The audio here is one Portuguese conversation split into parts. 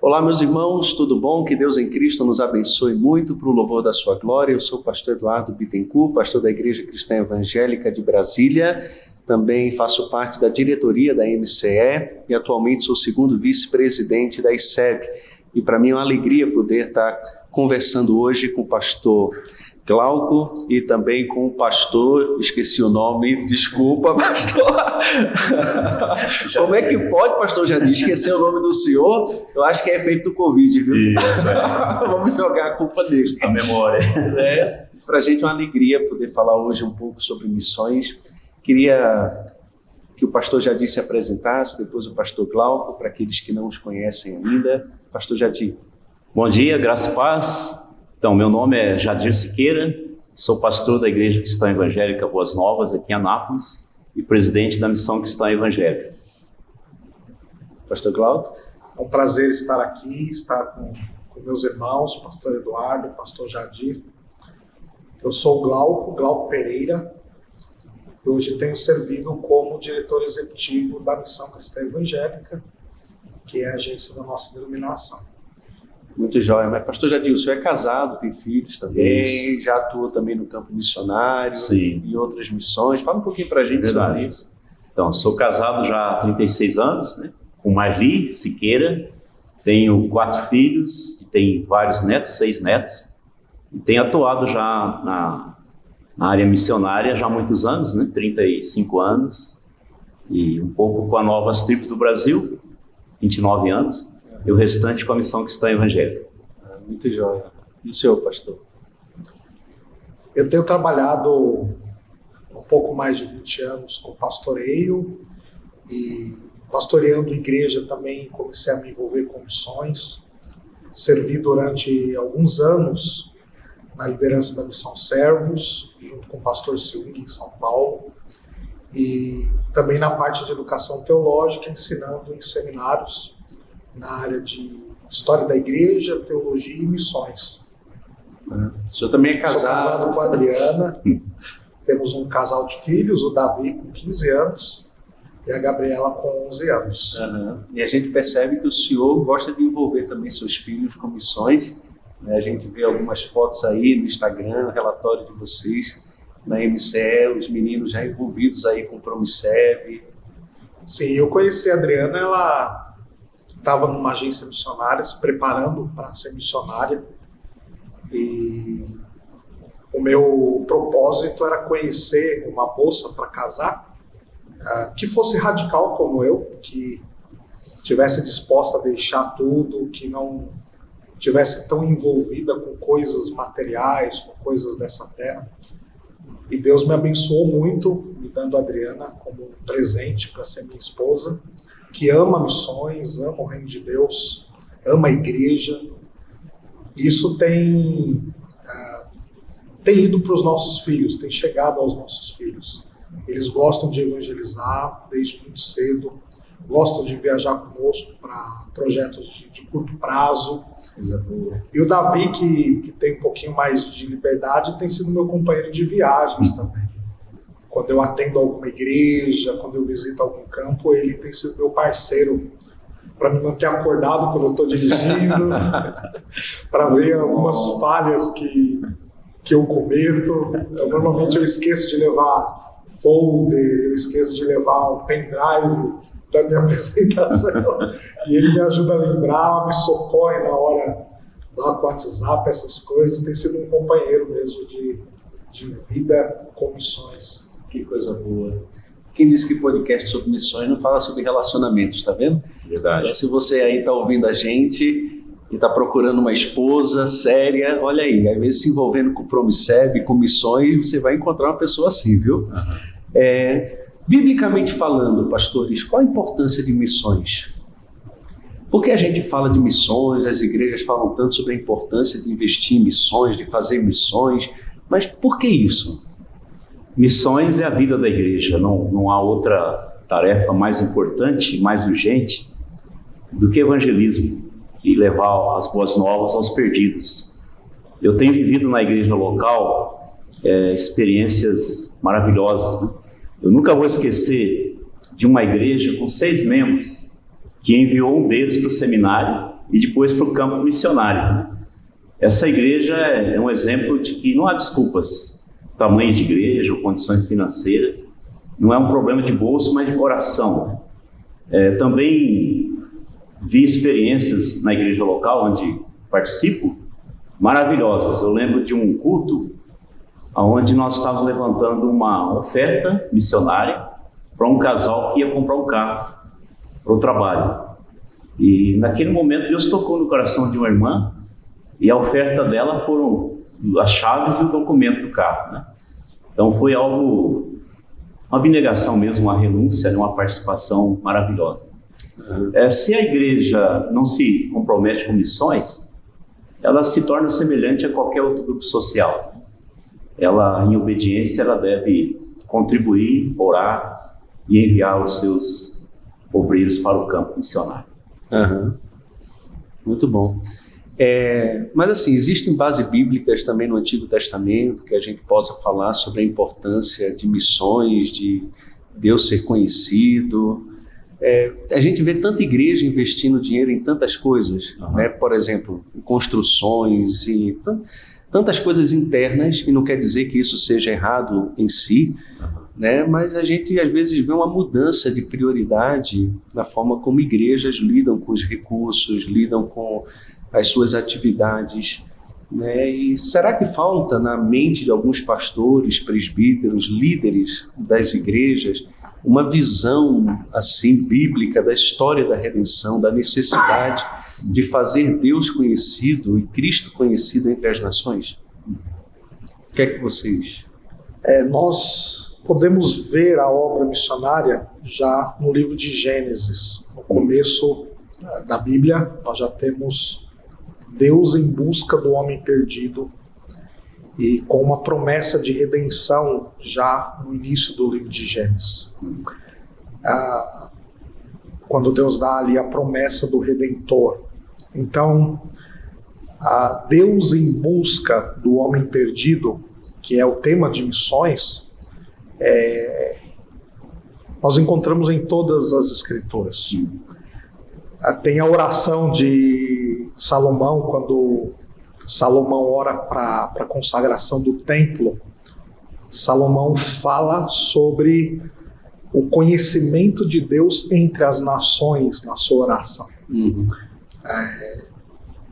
Olá, meus irmãos, tudo bom? Que Deus em Cristo nos abençoe muito para o louvor da sua glória. Eu sou o pastor Eduardo Bittencourt, pastor da Igreja Cristã Evangélica de Brasília. Também faço parte da diretoria da MCE e atualmente sou o segundo vice-presidente da ICEB. E para mim é uma alegria poder estar conversando hoje com o pastor Glauco e também com o pastor, esqueci o nome, desculpa, pastor. Como é que pode, pastor Jadir, esquecer o nome do senhor? Eu acho que é efeito do Covid, viu? Isso, é. Vamos jogar a culpa dele. A memória. Para a gente é uma alegria poder falar hoje um pouco sobre missões. Queria que o pastor Jadir se apresentasse, depois o pastor Glauco, para aqueles que não os conhecem ainda. Pastor Jadir. Bom dia, graça e paz. Então, meu nome é Jadir Siqueira, sou pastor da Igreja Cristã Evangélica Boas Novas, aqui em Anápolis, e presidente da Missão Cristã Evangélica. Pastor Glauco. É um prazer estar aqui, estar com meus irmãos, pastor Eduardo, pastor Jadir. Eu sou o Glauco Pereira, e hoje tenho servido como diretor executivo da Missão Cristã Evangélica, que é a agência da nossa denominação. Muito jóia, mas pastor Jadir, o senhor é casado, tem filhos também, Isso. já atua também no campo missionário. Sim. E outras missões. Fala um pouquinho para a gente sobre isso. Então, sou casado já há 36 anos, né, com Marli Siqueira, tenho 4 filhos e tenho vários netos, 6 netos, e tenho atuado já na área missionária já há muitos anos, né, 35 anos, e um pouco com a Novas Tribos do Brasil, 29 anos, e o restante com a Missão Cristã Evangélica. Muito jóia. E o senhor, pastor? Eu tenho trabalhado um pouco mais de 20 anos com pastoreio e pastoreando igreja também comecei a me envolver com missões. Servi durante alguns anos na liderança da Missão Servos, junto com o pastor Silving em São Paulo, e também na parte de educação teológica, ensinando em seminários na área de história da igreja, teologia e missões. O senhor também é casado? Sou casado com a Adriana, temos um casal de filhos, o Davi com 15 anos e a Gabriela com 11 anos. E a gente percebe que o senhor gosta de envolver também seus filhos com missões. A gente vê algumas fotos aí no Instagram, relatório de vocês na MCE, os meninos já envolvidos aí com o Promiceb. Sim, eu conheci a Adriana, ela estava numa agência missionária, se preparando para ser missionária, e o meu propósito era conhecer uma moça para casar, que fosse radical como eu, que tivesse disposta a deixar tudo, que não tivesse tão envolvida com coisas materiais, com coisas dessa terra. E Deus me abençoou muito, me dando a Adriana como presente para ser minha esposa, que ama missões, ama o reino de Deus, ama a igreja. Isso tem ido para os nossos filhos, tem chegado aos nossos filhos. Eles gostam de evangelizar desde muito cedo, gostam de viajar conosco para projetos de curto prazo. E o Davi, que tem um pouquinho mais de liberdade, tem sido meu companheiro de viagens também. Quando eu atendo alguma igreja, quando eu visito algum campo, ele tem sido meu parceiro para me manter acordado quando eu estou dirigindo, para ver algumas falhas que eu cometo. Normalmente eu esqueço de levar folder, eu esqueço de levar um pendrive da minha apresentação, e ele me ajuda a lembrar, me socorre na hora lá com o WhatsApp, essas coisas. Tem sido um companheiro mesmo de vida com missões. Que coisa boa. Quem disse que podcast sobre missões não fala sobre relacionamentos, tá vendo? Verdade. Então, se você aí está ouvindo a gente e está procurando uma esposa séria, olha aí, às vezes se envolvendo com o Promiceb, com missões, você vai encontrar uma pessoa assim, viu? Biblicamente falando, pastores, qual a importância de missões? Por que a gente fala de missões, as igrejas falam tanto sobre a importância de investir em missões, de fazer missões, mas por que isso? Missões é a vida da igreja, não há outra tarefa mais importante, mais urgente do que evangelismo e levar as boas novas aos perdidos. Eu tenho vivido na igreja local experiências maravilhosas, né? Eu nunca vou esquecer de uma igreja com 6 membros que enviou um deles para o seminário e depois para o campo missionário, né? Essa igreja é um exemplo de que não há desculpas, tamanho de igreja ou condições financeiras, não é um problema de bolso, mas de coração. Também vi experiências na igreja local onde participo, maravilhosas. Eu lembro de um culto onde nós estávamos levantando uma oferta missionária para um casal que ia comprar um carro para o trabalho. E naquele momento Deus tocou no coração de uma irmã, e a oferta dela foram as chaves e o documento do carro, né? Então foi algo, uma abnegação mesmo, uma renúncia, uma participação maravilhosa. Se a igreja não se compromete com missões, ela se torna semelhante a qualquer outro grupo social. Ela, em obediência, ela deve contribuir, orar e enviar os seus obreiros para o campo missionário. Muito bom. Mas assim, existem bases bíblicas também no Antigo Testamento que a gente possa falar sobre a importância de missões, de Deus ser conhecido. A gente vê tanta igreja investindo dinheiro em tantas coisas, né? Por exemplo, em construções e tantas coisas internas, e não quer dizer que isso seja errado em si, né? Mas a gente às vezes vê uma mudança de prioridade na forma como igrejas lidam com os recursos, lidam com as suas atividades, né? E será que falta na mente de alguns pastores, presbíteros, líderes das igrejas, uma visão assim bíblica da história da redenção, da necessidade de fazer Deus conhecido e Cristo conhecido entre as nações? O que é que vocês... Nós podemos ver a obra missionária já no livro de Gênesis. No começo da Bíblia, nós já temos Deus em busca do homem perdido, e com uma promessa de redenção já no início do livro de Gênesis. Quando Deus dá ali a promessa do Redentor. Então, Deus em busca do homem perdido, que é o tema de missões, nós encontramos em todas as Escrituras. Tem a oração de Salomão, quando Salomão ora para a consagração do templo. Salomão fala sobre o conhecimento de Deus entre as nações na sua oração.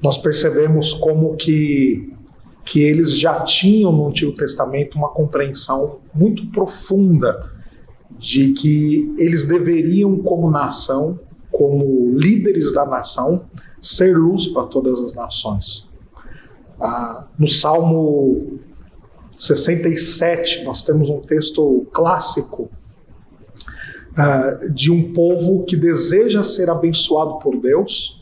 Nós percebemos como que eles já tinham no Antigo Testamento uma compreensão muito profunda de que eles deveriam, como nação, como líderes da nação, ser luz para todas as nações. No Salmo 67, nós temos um texto clássico de um povo que deseja ser abençoado por Deus,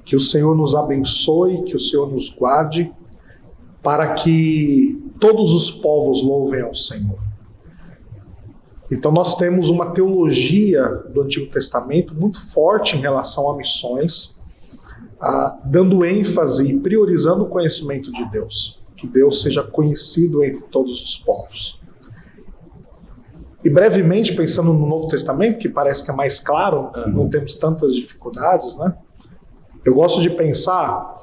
que o Senhor nos abençoe, que o Senhor nos guarde, para que todos os povos louvem ao Senhor. Então nós temos uma teologia do Antigo Testamento muito forte em relação a missões, dando ênfase e priorizando o conhecimento de Deus, que Deus seja conhecido entre todos os povos. E brevemente, pensando no Novo Testamento, que parece que é mais claro, não temos tantas dificuldades, né? Eu gosto de pensar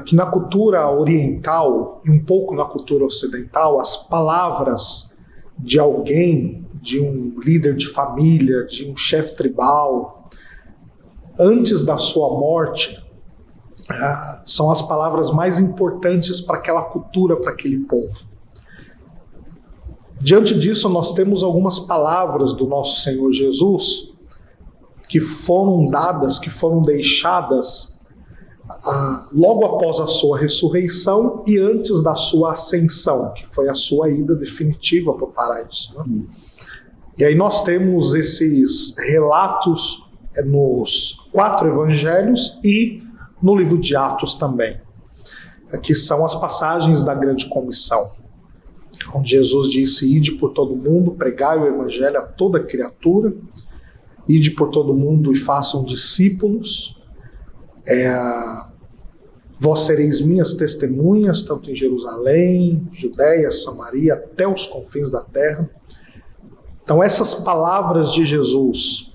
que na cultura oriental e um pouco na cultura ocidental, as palavras de alguém, de um líder de família, de um chefe tribal, antes da sua morte, são as palavras mais importantes para aquela cultura, para aquele povo. Diante disso, nós temos algumas palavras do nosso Senhor Jesus que foram dadas, que foram deixadas logo após a sua ressurreição e antes da sua ascensão, que foi a sua ida definitiva para o paraíso, né? E aí nós temos esses relatos nos 4 evangelhos e no livro de Atos também, que são as passagens da grande comissão, onde Jesus disse: ide por todo mundo, pregai o evangelho a toda criatura, ide por todo mundo e façam discípulos, vós sereis minhas testemunhas, tanto em Jerusalém, Judeia, Samaria, até os confins da terra. Então essas palavras de Jesus,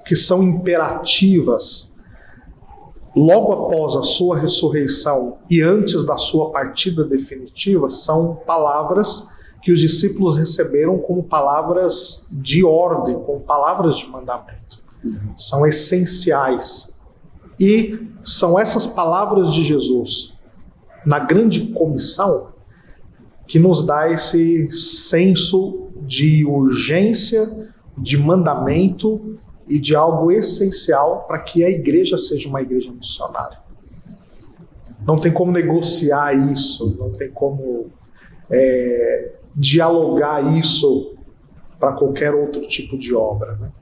que são imperativas, logo após a sua ressurreição e antes da sua partida definitiva, são palavras que os discípulos receberam como palavras de ordem, como palavras de mandamento. São essenciais. E são essas palavras de Jesus, na grande comissão, que nos dá esse senso de urgência, de mandamento e de algo essencial para que a igreja seja uma igreja missionária. Não tem como negociar isso, não tem como dialogar isso para qualquer outro tipo de obra, né?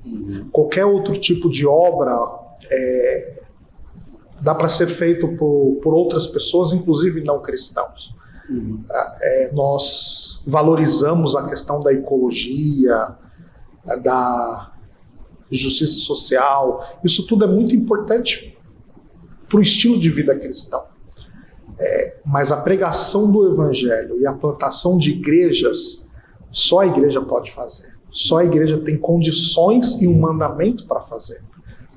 Qualquer outro tipo de obra dá para ser feito por outras pessoas, inclusive não cristãos. Nós valorizamos a questão da ecologia, da justiça social. Isso tudo é muito importante para o estilo de vida cristão. Mas a pregação do evangelho e a plantação de igrejas, só a igreja pode fazer. Só a igreja tem condições e um mandamento para fazer.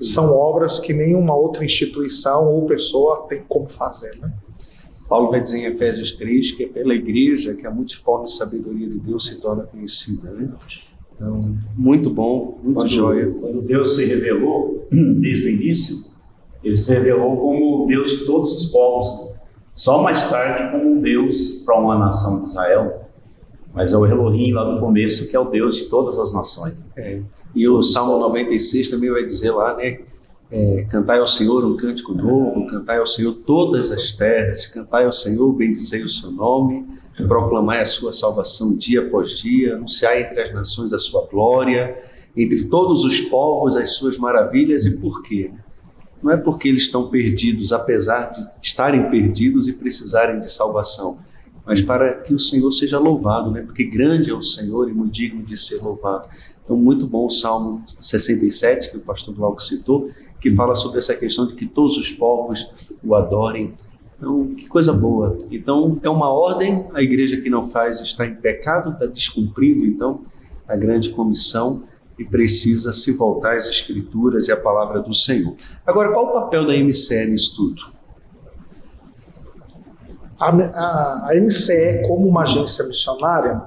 São obras que nenhuma outra instituição ou pessoa tem como fazer, né? Paulo vai dizer em Efésios 3 que é pela igreja que a multiforme sabedoria de Deus se torna conhecida, né? Então, muito bom, muito joia. Quando Deus se revelou, desde o início, ele se revelou como Deus de todos os povos. Só mais tarde como Deus para uma nação de Israel. Mas é o Elohim lá do começo que é o Deus de todas as nações. E o Salmo 96 também vai dizer lá, né? Cantai ao Senhor um cântico novo, cantai ao Senhor todas as terras, cantai ao Senhor, bendizei o seu nome, proclamai a sua salvação dia após dia, anunciai entre as nações a sua glória, entre todos os povos as suas maravilhas. E por quê? Não é porque eles estão perdidos, apesar de estarem perdidos e precisarem de salvação, mas para que o Senhor seja louvado, né? Porque grande é o Senhor e muito digno de ser louvado. Então, muito bom o Salmo 67, que o pastor Glauco citou, que fala sobre essa questão de que todos os povos o adorem. Então, que coisa boa. Então, é uma ordem, a igreja que não faz está em pecado, está descumprindo, então, a grande comissão e precisa se voltar às Escrituras e à palavra do Senhor. Agora, qual o papel da MCE nisso tudo? A MCE, como uma agência missionária,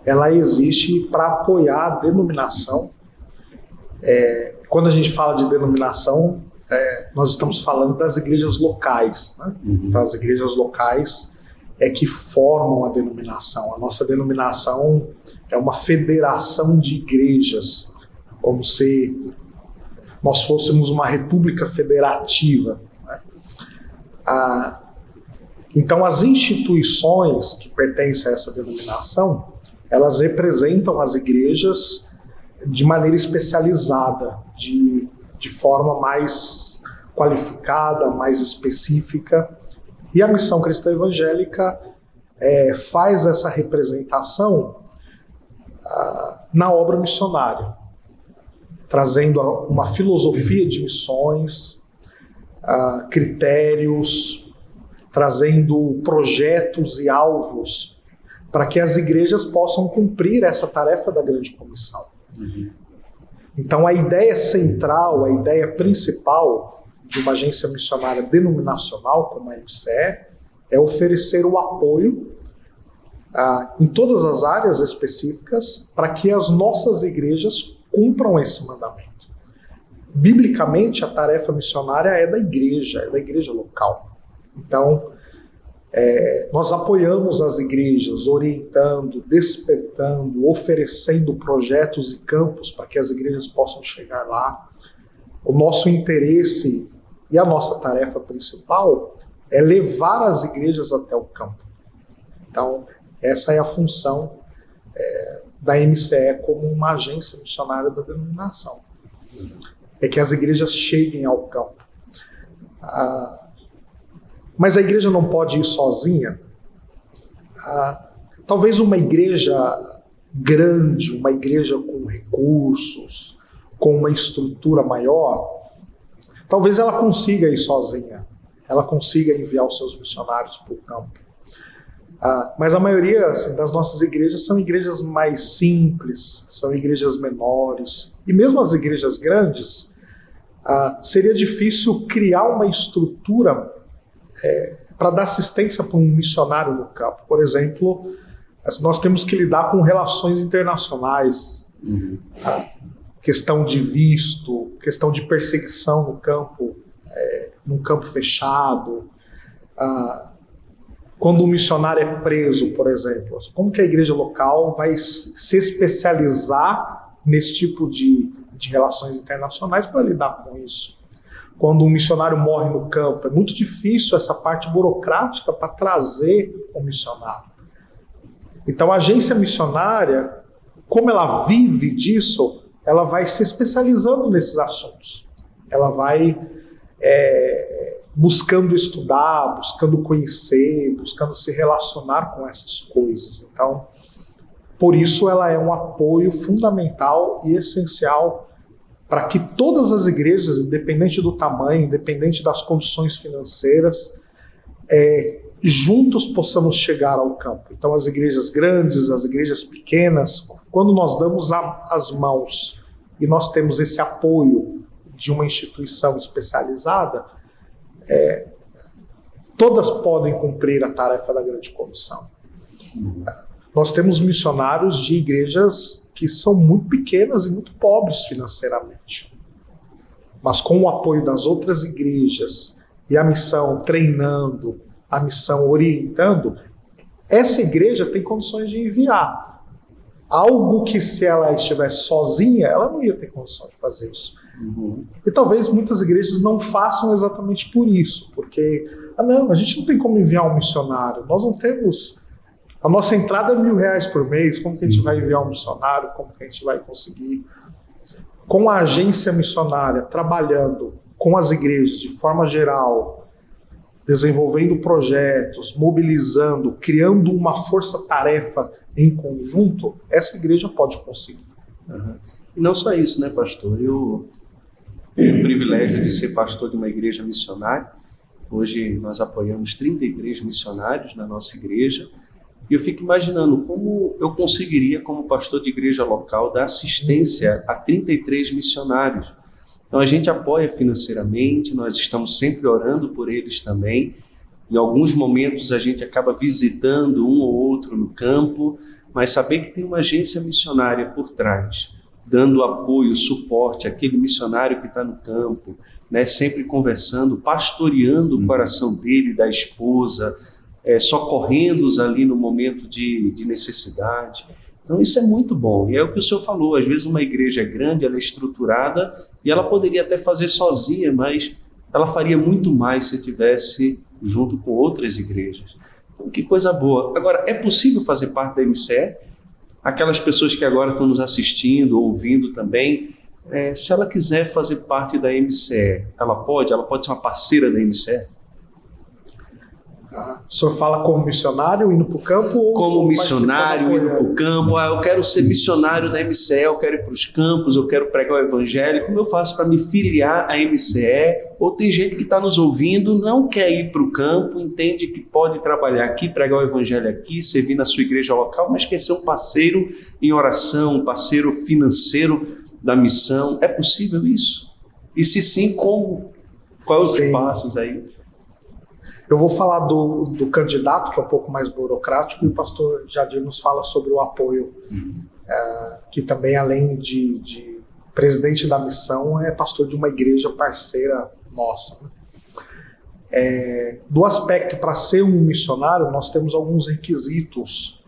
ela existe para apoiar a denominação. Quando a gente fala de denominação, nós estamos falando das igrejas locais, né? Então, as igrejas locais que formam a denominação. A nossa denominação é uma federação de igrejas, como se nós fôssemos uma república federativa, né? Então, as instituições que pertencem a essa denominação, elas representam as igrejas de maneira especializada, de forma mais qualificada, mais específica. E a Missão Cristã Evangélica faz essa representação na obra missionária, trazendo uma filosofia de missões, critérios, trazendo projetos e alvos para que as igrejas possam cumprir essa tarefa da grande comissão. Então, a ideia central, a ideia principal de uma agência missionária denominacional como a MCE é oferecer o apoio em todas as áreas específicas para que as nossas igrejas cumpram esse mandamento. Biblicamente, a tarefa missionária é da igreja local. Então, nós apoiamos as igrejas, orientando, despertando, oferecendo projetos e campos para que as igrejas possam chegar lá. O nosso interesse e a nossa tarefa principal é levar as igrejas até o campo. Então, essa é a função da MCE como uma agência missionária da denominação. É que as igrejas cheguem ao campo. Mas a igreja não pode ir sozinha. Talvez uma igreja grande, uma igreja com recursos, com uma estrutura maior, talvez ela consiga ir sozinha, ela consiga enviar os seus missionários para o campo. Mas a maioria das nossas igrejas são igrejas mais simples, são igrejas menores. E mesmo as igrejas grandes, seria difícil criar uma estrutura para dar assistência para um missionário no campo. Por exemplo, nós temos que lidar com relações internacionais, questão de visto, questão de perseguição no campo, num campo fechado. Quando um missionário é preso, por exemplo, como que a igreja local vai se especializar nesse tipo de relações internacionais para lidar com isso? Quando um missionário morre no campo, é muito difícil essa parte burocrática para trazer o missionário. Então a agência missionária, como ela vive disso, ela vai se especializando nesses assuntos. Ela vai buscando estudar, buscando conhecer, buscando se relacionar com essas coisas. Então, por isso ela é um apoio fundamental e essencial para que todas as igrejas, independente do tamanho, independente das condições financeiras, juntos possamos chegar ao campo. Então, as igrejas grandes, as igrejas pequenas, quando nós damos as mãos e nós temos esse apoio de uma instituição especializada, todas podem cumprir a tarefa da grande comissão. Nós temos missionários de igrejas que são muito pequenas e muito pobres financeiramente, mas com o apoio das outras igrejas e a missão treinando, a missão orientando, essa igreja tem condições de enviar algo que, se ela estivesse sozinha, ela não ia ter condição de fazer isso. E talvez muitas igrejas não façam exatamente por isso, porque a gente não tem como enviar um missionário, nós não temos, a nossa entrada é R$1.000 por mês, como que a gente vai enviar um missionário, como que a gente vai conseguir? Com a agência missionária trabalhando com as igrejas de forma geral, desenvolvendo projetos, mobilizando, criando uma força-tarefa em conjunto, essa igreja pode conseguir. E não só isso, né, pastor? Eu tenho o privilégio de ser pastor de uma igreja missionária. Hoje nós apoiamos 33 missionários na nossa igreja. E eu fico imaginando como eu conseguiria, como pastor de igreja local, dar assistência a 33 missionários. Então a gente apoia financeiramente, nós estamos sempre orando por eles também. Em alguns momentos a gente acaba visitando um ou outro no campo, mas saber que tem uma agência missionária por trás, dando apoio, suporte àquele missionário que está no campo, né, sempre conversando, pastoreando o coração dele, da esposa, socorrendo-os ali no momento de necessidade. Então isso é muito bom, e é o que o senhor falou, às vezes uma igreja é grande, ela é estruturada, e ela poderia até fazer sozinha, mas ela faria muito mais se estivesse junto com outras igrejas. Então, que coisa boa. Agora, é possível fazer parte da MCE? Aquelas pessoas que agora estão nos assistindo, ouvindo também, se ela quiser fazer parte da MCE, ela pode ser uma parceira da MCE? O senhor fala como missionário indo para o campo? Como missionário indo para o campo. Eu quero ser missionário da MCE, eu quero ir para os campos, eu quero pregar o evangelho. Como eu faço para me filiar à MCE? Ou tem gente que está nos ouvindo, não quer ir para o campo, entende que pode trabalhar aqui, pregar o evangelho aqui, servir na sua igreja local, mas quer ser um parceiro em oração, um parceiro financeiro da missão. É possível isso? E se sim, como? Quais os passos aí? Eu vou falar do candidato, que é um pouco mais burocrático, e o pastor Jadir nos fala sobre o apoio, que também, além de presidente da missão, é pastor de uma igreja parceira nossa. Do aspecto para ser um missionário, nós temos alguns requisitos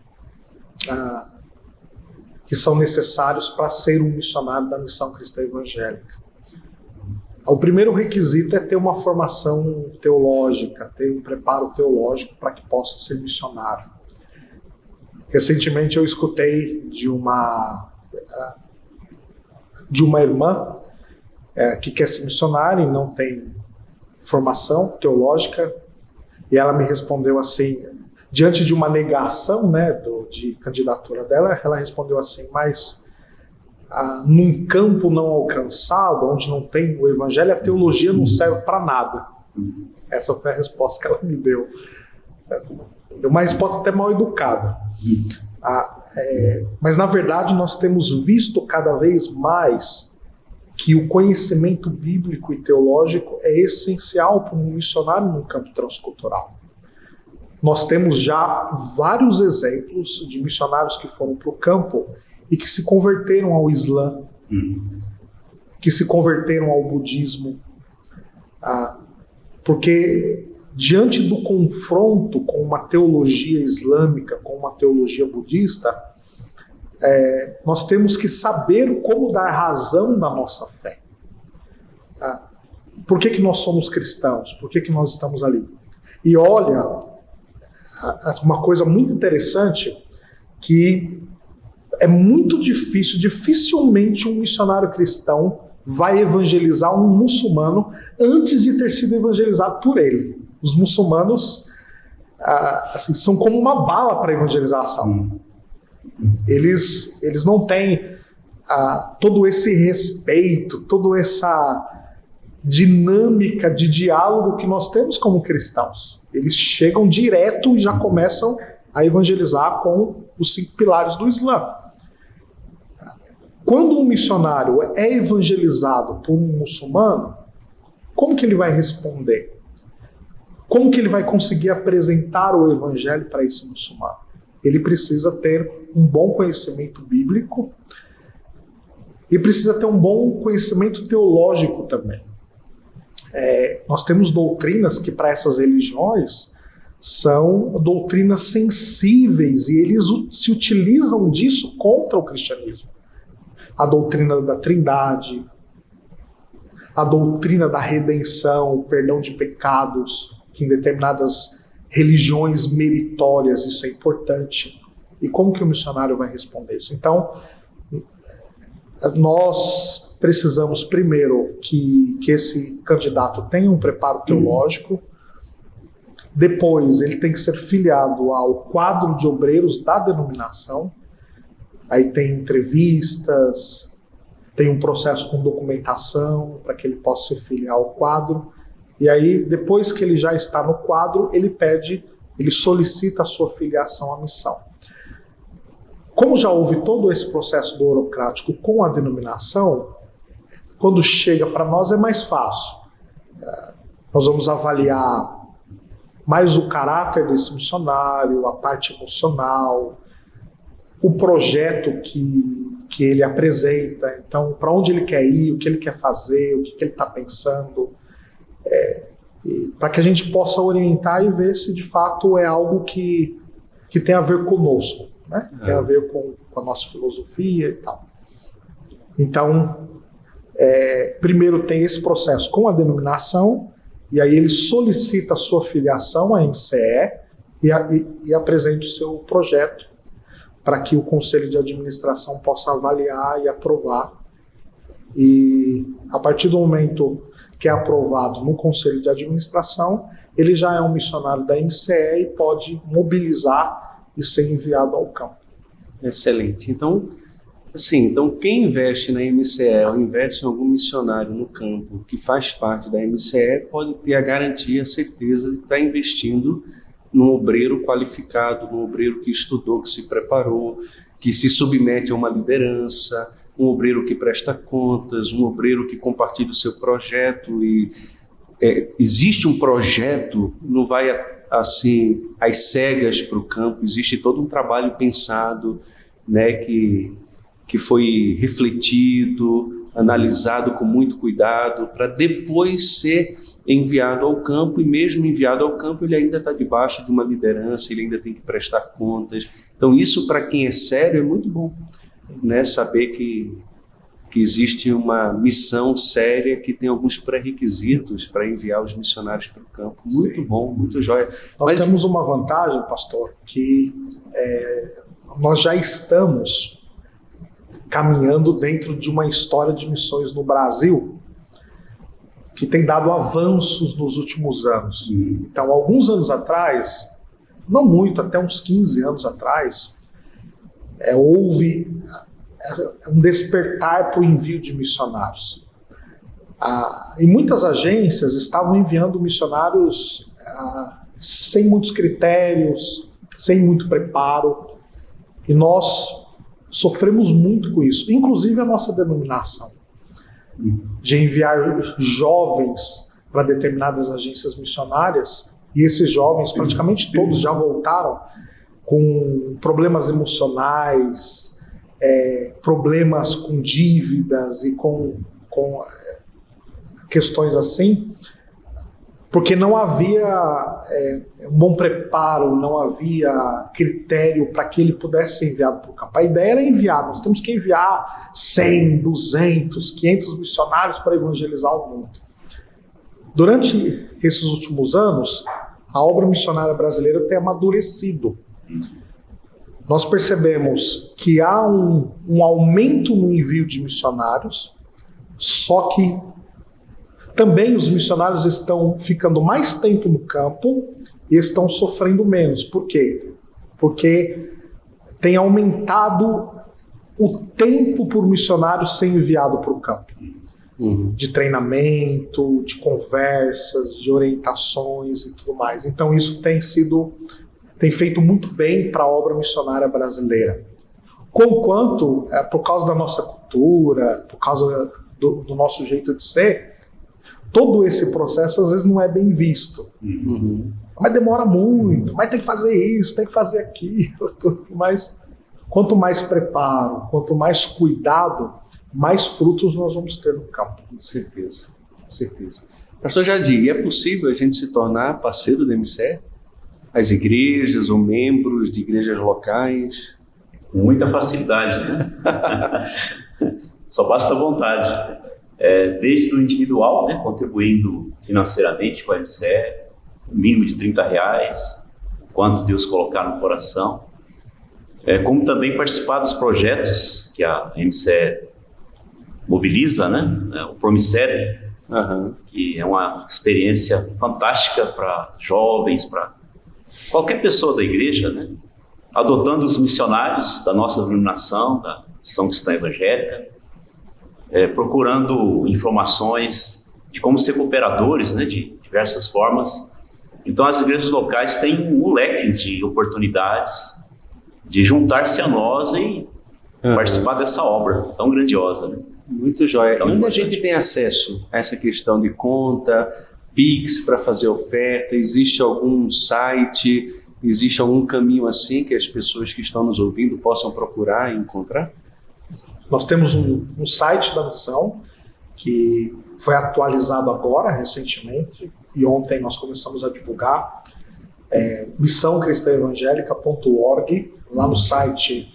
que são necessários para ser um missionário da Missão Cristã Evangélica. O primeiro requisito é ter uma formação teológica, ter um preparo teológico para que possa ser missionário. Recentemente eu escutei de uma irmã que quer ser missionária e não tem formação teológica, e ela me respondeu assim, diante de uma negação, né, de candidatura dela, ela respondeu assim, mas num campo não alcançado, onde não tem o evangelho, a teologia não serve para nada. Essa foi a resposta que ela me deu. Deu uma resposta até mal educada. Mas na verdade nós temos visto cada vez mais que o conhecimento bíblico e teológico é essencial para um missionário no campo transcultural. Nós temos já vários exemplos de missionários que foram para o campo e que se converteram ao Islã, que se converteram ao budismo, porque diante do confronto com uma teologia islâmica, com uma teologia budista, nós temos que saber como dar razão da nossa fé. Por que nós somos cristãos? Por que nós estamos ali? E olha, uma coisa muito interessante, que é muito difícil, dificilmente um missionário cristão vai evangelizar um muçulmano antes de ter sido evangelizado por ele. Os muçulmanos assim, são como uma bala para evangelização. Eles não têm todo esse respeito, toda essa dinâmica de diálogo que nós temos como cristãos. Eles chegam direto e já começam a evangelizar com os 5 pilares do Islã. Quando um missionário é evangelizado por um muçulmano, como que ele vai responder? Como que ele vai conseguir apresentar o evangelho para esse muçulmano? Ele precisa ter um bom conhecimento bíblico e precisa ter um bom conhecimento teológico também. Nós temos doutrinas que para essas religiões são doutrinas sensíveis e eles se utilizam disso contra o cristianismo. A doutrina da Trindade, a doutrina da redenção, o perdão de pecados, que em determinadas religiões meritórias isso é importante. E como que o missionário vai responder isso? Então, nós precisamos primeiro que esse candidato tenha um preparo teológico, depois ele tem que ser filiado ao quadro de obreiros da denominação, aí tem entrevistas, tem um processo com documentação para que ele possa se filiar ao quadro, e aí depois que ele já está no quadro, ele solicita a sua filiação à missão. Como já houve todo esse processo burocrático com a denominação, quando chega para nós é mais fácil. Nós vamos avaliar mais o caráter desse missionário, a parte emocional, o projeto que ele apresenta, então para onde ele quer ir, o que ele quer fazer, o que ele está pensando, para que a gente possa orientar e ver se de fato é algo que tem a ver conosco, né? Tem a ver com a nossa filosofia e tal. Então, primeiro tem esse processo com a denominação, e aí ele solicita a sua filiação à MCE e apresenta o seu projeto para que o Conselho de Administração possa avaliar e aprovar. E a partir do momento que é aprovado no Conselho de Administração, ele já é um missionário da MCE e pode mobilizar e ser enviado ao campo. Excelente. Então, quem investe na MCE ou investe em algum missionário no campo que faz parte da MCE pode ter a garantia, a certeza de que está investindo num obreiro qualificado, num obreiro que estudou, que se preparou, que se submete a uma liderança, um obreiro que presta contas, um obreiro que compartilha o seu projeto. E existe um projeto, não vai assim às cegas para o campo, existe todo um trabalho pensado, né, que foi refletido, analisado com muito cuidado, para depois ser enviado ao campo, e mesmo enviado ao campo ele ainda está debaixo de uma liderança, ele ainda tem que prestar contas. Então isso, para quem é sério, é muito bom, né? Saber que existe uma missão séria que tem alguns pré-requisitos para enviar os missionários para o campo. Muito Sim. Bom, muito jóia. Nós temos uma vantagem, pastor, que nós já estamos caminhando dentro de uma história de missões no Brasil que tem dado avanços nos últimos anos. Então, alguns anos atrás, não muito, até uns 15 anos atrás, houve um despertar para o envio de missionários. E muitas agências estavam enviando missionários sem muitos critérios, sem muito preparo, e nós sofremos muito com isso, inclusive a nossa denominação. de enviar jovens para determinadas agências missionárias, e esses jovens, praticamente todos já voltaram com problemas emocionais, problemas com dívidas e com questões assim, porque não havia um bom preparo, não havia critério para que ele pudesse ser enviado para o campo. A ideia era enviar, nós temos que enviar 100, 200, 500 missionários para evangelizar o mundo. Durante esses últimos anos, a obra missionária brasileira tem amadurecido. Nós percebemos que há um aumento no envio de missionários, só que também os missionários estão ficando mais tempo no campo e estão sofrendo menos. Por quê? Porque tem aumentado o tempo por missionário ser enviado para o campo. De treinamento, de conversas, de orientações e tudo mais. Então isso tem feito muito bem para a obra missionária brasileira. Conquanto, por causa da nossa cultura, por causa do nosso jeito de ser, todo esse processo às vezes não é bem visto. Mas demora muito, mas tem que fazer isso, tem que fazer aquilo. Mas quanto mais preparo, quanto mais cuidado, mais frutos nós vamos ter no campo. Com certeza, com certeza. Pastor Jadir, é possível a gente se tornar parceiro do MCE? As igrejas ou membros de igrejas locais? Com muita facilidade, né? Só basta vontade. Desde o individual, né, contribuindo financeiramente com a MCE, um mínimo de R$30, quanto Deus colocar no coração, como também participar dos projetos que a MCE mobiliza, né, o Promicere, que é uma experiência fantástica para jovens, para qualquer pessoa da igreja, né, adotando os missionários da nossa denominação, da Missão Cristã Evangélica, procurando informações de como ser cooperadores, né, de diversas formas. Então as igrejas locais têm um leque de oportunidades de juntar-se a nós e participar dessa obra tão grandiosa, né? Muito jóia. Então, onde a gente tem acesso a essa questão de conta, Pix para fazer oferta? Existe algum site, existe algum caminho assim que as pessoas que estão nos ouvindo possam procurar e encontrar? Nós temos um site da missão que foi atualizado agora, recentemente, e ontem nós começamos a divulgar, missãocristãoevangélica.org. Lá no site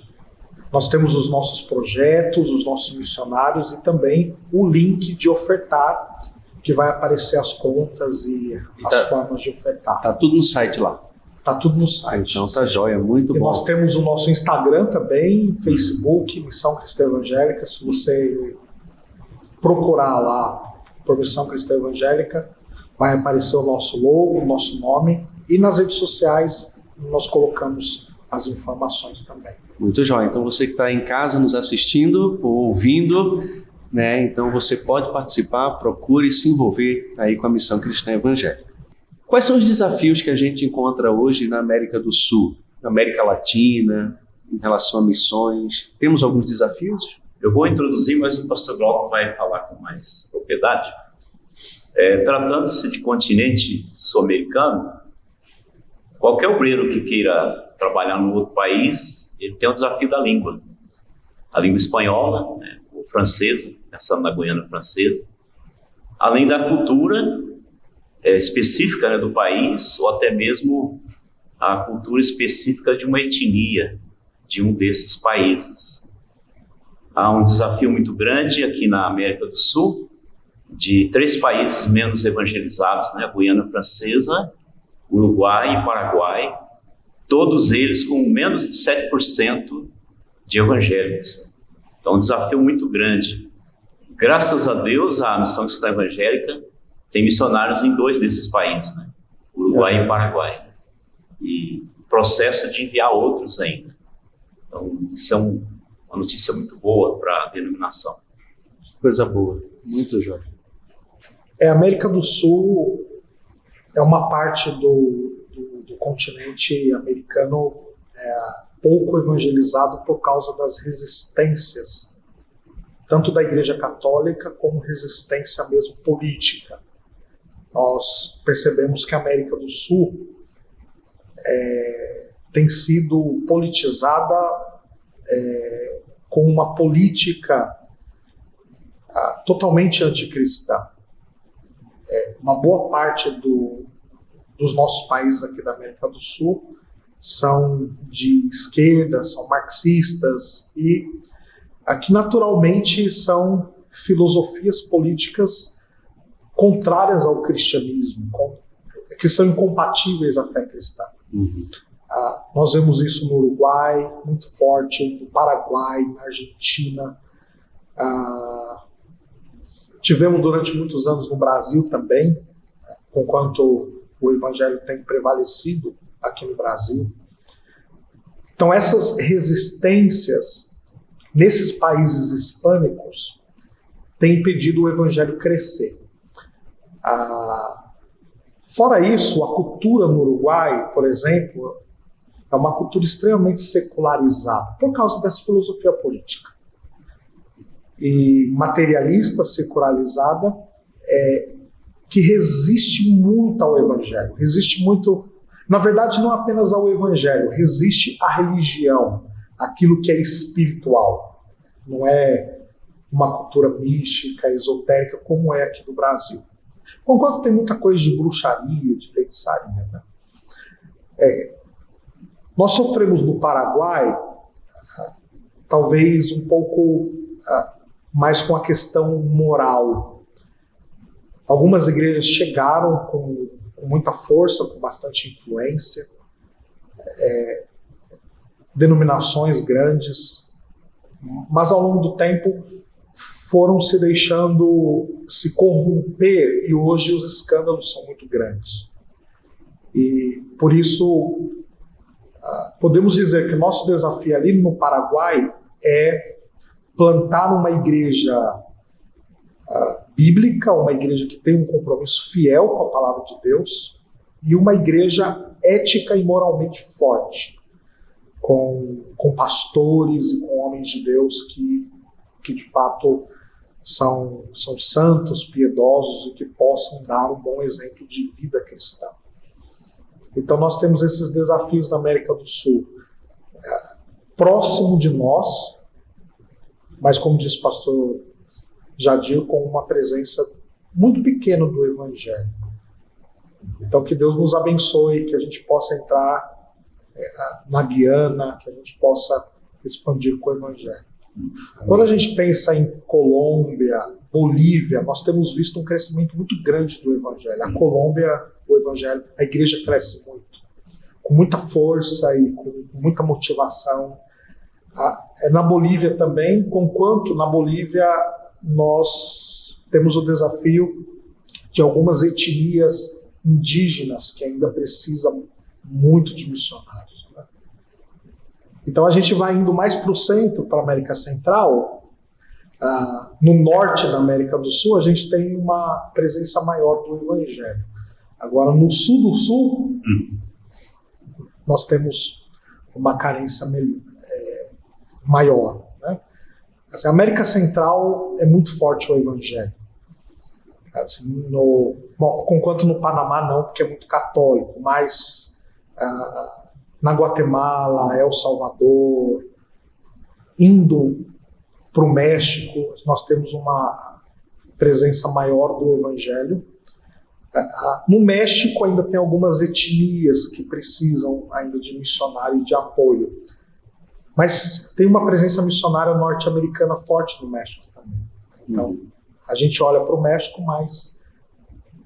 nós temos os nossos projetos, os nossos missionários e também o link de ofertar, que vai aparecer as contas e as formas de ofertar. Está tudo no site lá? Está tudo no site. Então tá jóia, muito bom. Nós temos o nosso Instagram também, Facebook, Missão Cristã Evangélica. Se você procurar lá por Missão Cristã Evangélica, vai aparecer o nosso logo, o nosso nome. E nas redes sociais nós colocamos as informações também. Muito jóia. Então você que está em casa nos assistindo ou ouvindo, né? Então você pode participar, procure se envolver aí com a Missão Cristã Evangélica. Quais são os desafios que a gente encontra hoje na América do Sul, na América Latina, em relação a missões? Temos alguns desafios? Eu vou introduzir, mas o pastor Glauco vai falar com mais propriedade. Tratando-se de continente sul-americano, qualquer obreiro que queira trabalhar num outro país, ele tem o desafio da língua. A língua espanhola, né, ou francesa, pensando na Guiana francesa, além da cultura específica, né, do país, ou até mesmo a cultura específica de uma etnia de um desses países. Há um desafio muito grande aqui na América do Sul, de 3 países menos evangelizados, né, a Guiana francesa, Uruguai e Paraguai, todos eles com menos de 7% de evangélicos. Então, um desafio muito grande. Graças a Deus, a Missão Cristã Evangélica tem missionários em 2 desses países, né? Uruguai e Paraguai. E processo de enviar outros ainda. Então, isso é uma notícia muito boa para a denominação. Coisa boa, muito jóia. A América do Sul é uma parte do continente americano pouco evangelizado por causa das resistências tanto da Igreja Católica como resistência mesmo política. Nós percebemos que a América do Sul tem sido politizada com uma política totalmente anticristã. Uma boa parte dos nossos países aqui da América do Sul são de esquerda, são marxistas, e aqui naturalmente são filosofias políticas contrárias ao cristianismo, que são incompatíveis à fé cristã. Nós vemos isso no Uruguai, muito forte, no Paraguai, na Argentina. Tivemos durante muitos anos no Brasil também, enquanto o evangelho tem prevalecido aqui no Brasil. Então essas resistências nesses países hispânicos têm impedido o evangelho crescer. Fora isso, a cultura no Uruguai, por exemplo, é uma cultura extremamente secularizada por causa dessa filosofia política. E materialista, secularizada, que resiste muito ao evangelho, resiste muito, na verdade não apenas ao evangelho, resiste à religião, aquilo que é espiritual, não é uma cultura mística, esotérica, como é aqui no Brasil. Concordo que tem muita coisa de bruxaria, de feitiçaria, né? Nós sofremos no Paraguai, talvez um pouco mais com a questão moral. Algumas igrejas chegaram com muita força, com bastante influência, denominações grandes, mas ao longo do tempo foram se deixando se corromper, e hoje os escândalos são muito grandes. E por isso podemos dizer que o nosso desafio ali no Paraguai é plantar uma igreja bíblica, uma igreja que tem um compromisso fiel com a palavra de Deus, e uma igreja ética e moralmente forte, com pastores e com homens de Deus que de fato são santos, piedosos e que possam dar um bom exemplo de vida cristã. Então nós temos esses desafios na América do Sul, próximo de nós, mas como disse o pastor Jadir, com uma presença muito pequena do Evangelho. Então que Deus nos abençoe, que a gente possa entrar na Guiana, que a gente possa expandir com o Evangelho. Quando a gente pensa em Colômbia, Bolívia, nós temos visto um crescimento muito grande do Evangelho. A Colômbia, o Evangelho, a igreja cresce muito, com muita força e com muita motivação. Na Bolívia também, conquanto na Bolívia nós temos o desafio de algumas etnias indígenas que ainda precisam muito de missionários, né? Então a gente vai indo mais para o centro, para a América Central. No norte da América do Sul a gente tem uma presença maior do Evangelho. Agora no sul do Sul nós temos uma carência maior, né? Assim, a América Central é muito forte o Evangelho. Assim, conquanto no Panamá não, porque é muito católico, mas na Guatemala, El Salvador, indo para o México, nós temos uma presença maior do Evangelho. No México ainda tem algumas etnias que precisam ainda de missionário e de apoio, mas tem uma presença missionária norte-americana forte no México também. Então a gente olha para o México, mas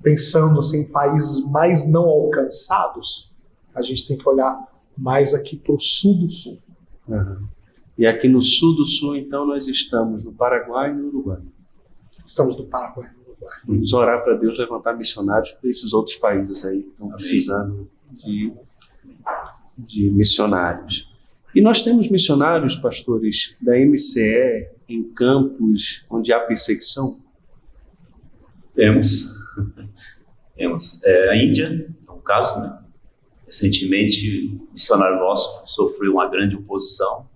pensando assim, em países mais não alcançados, a gente tem que olhar mais aqui para o sul do Sul. E aqui no sul do Sul, então, nós estamos no Paraguai e no Uruguai. Estamos no Paraguai e no Uruguai. Vamos orar para Deus levantar missionários para esses outros países aí que estão precisando de missionários. E nós temos missionários, pastores, da MCE em campos onde há perseguição? Temos. A Índia é um caso, né? Recentemente, o missionário nosso sofreu uma grande oposição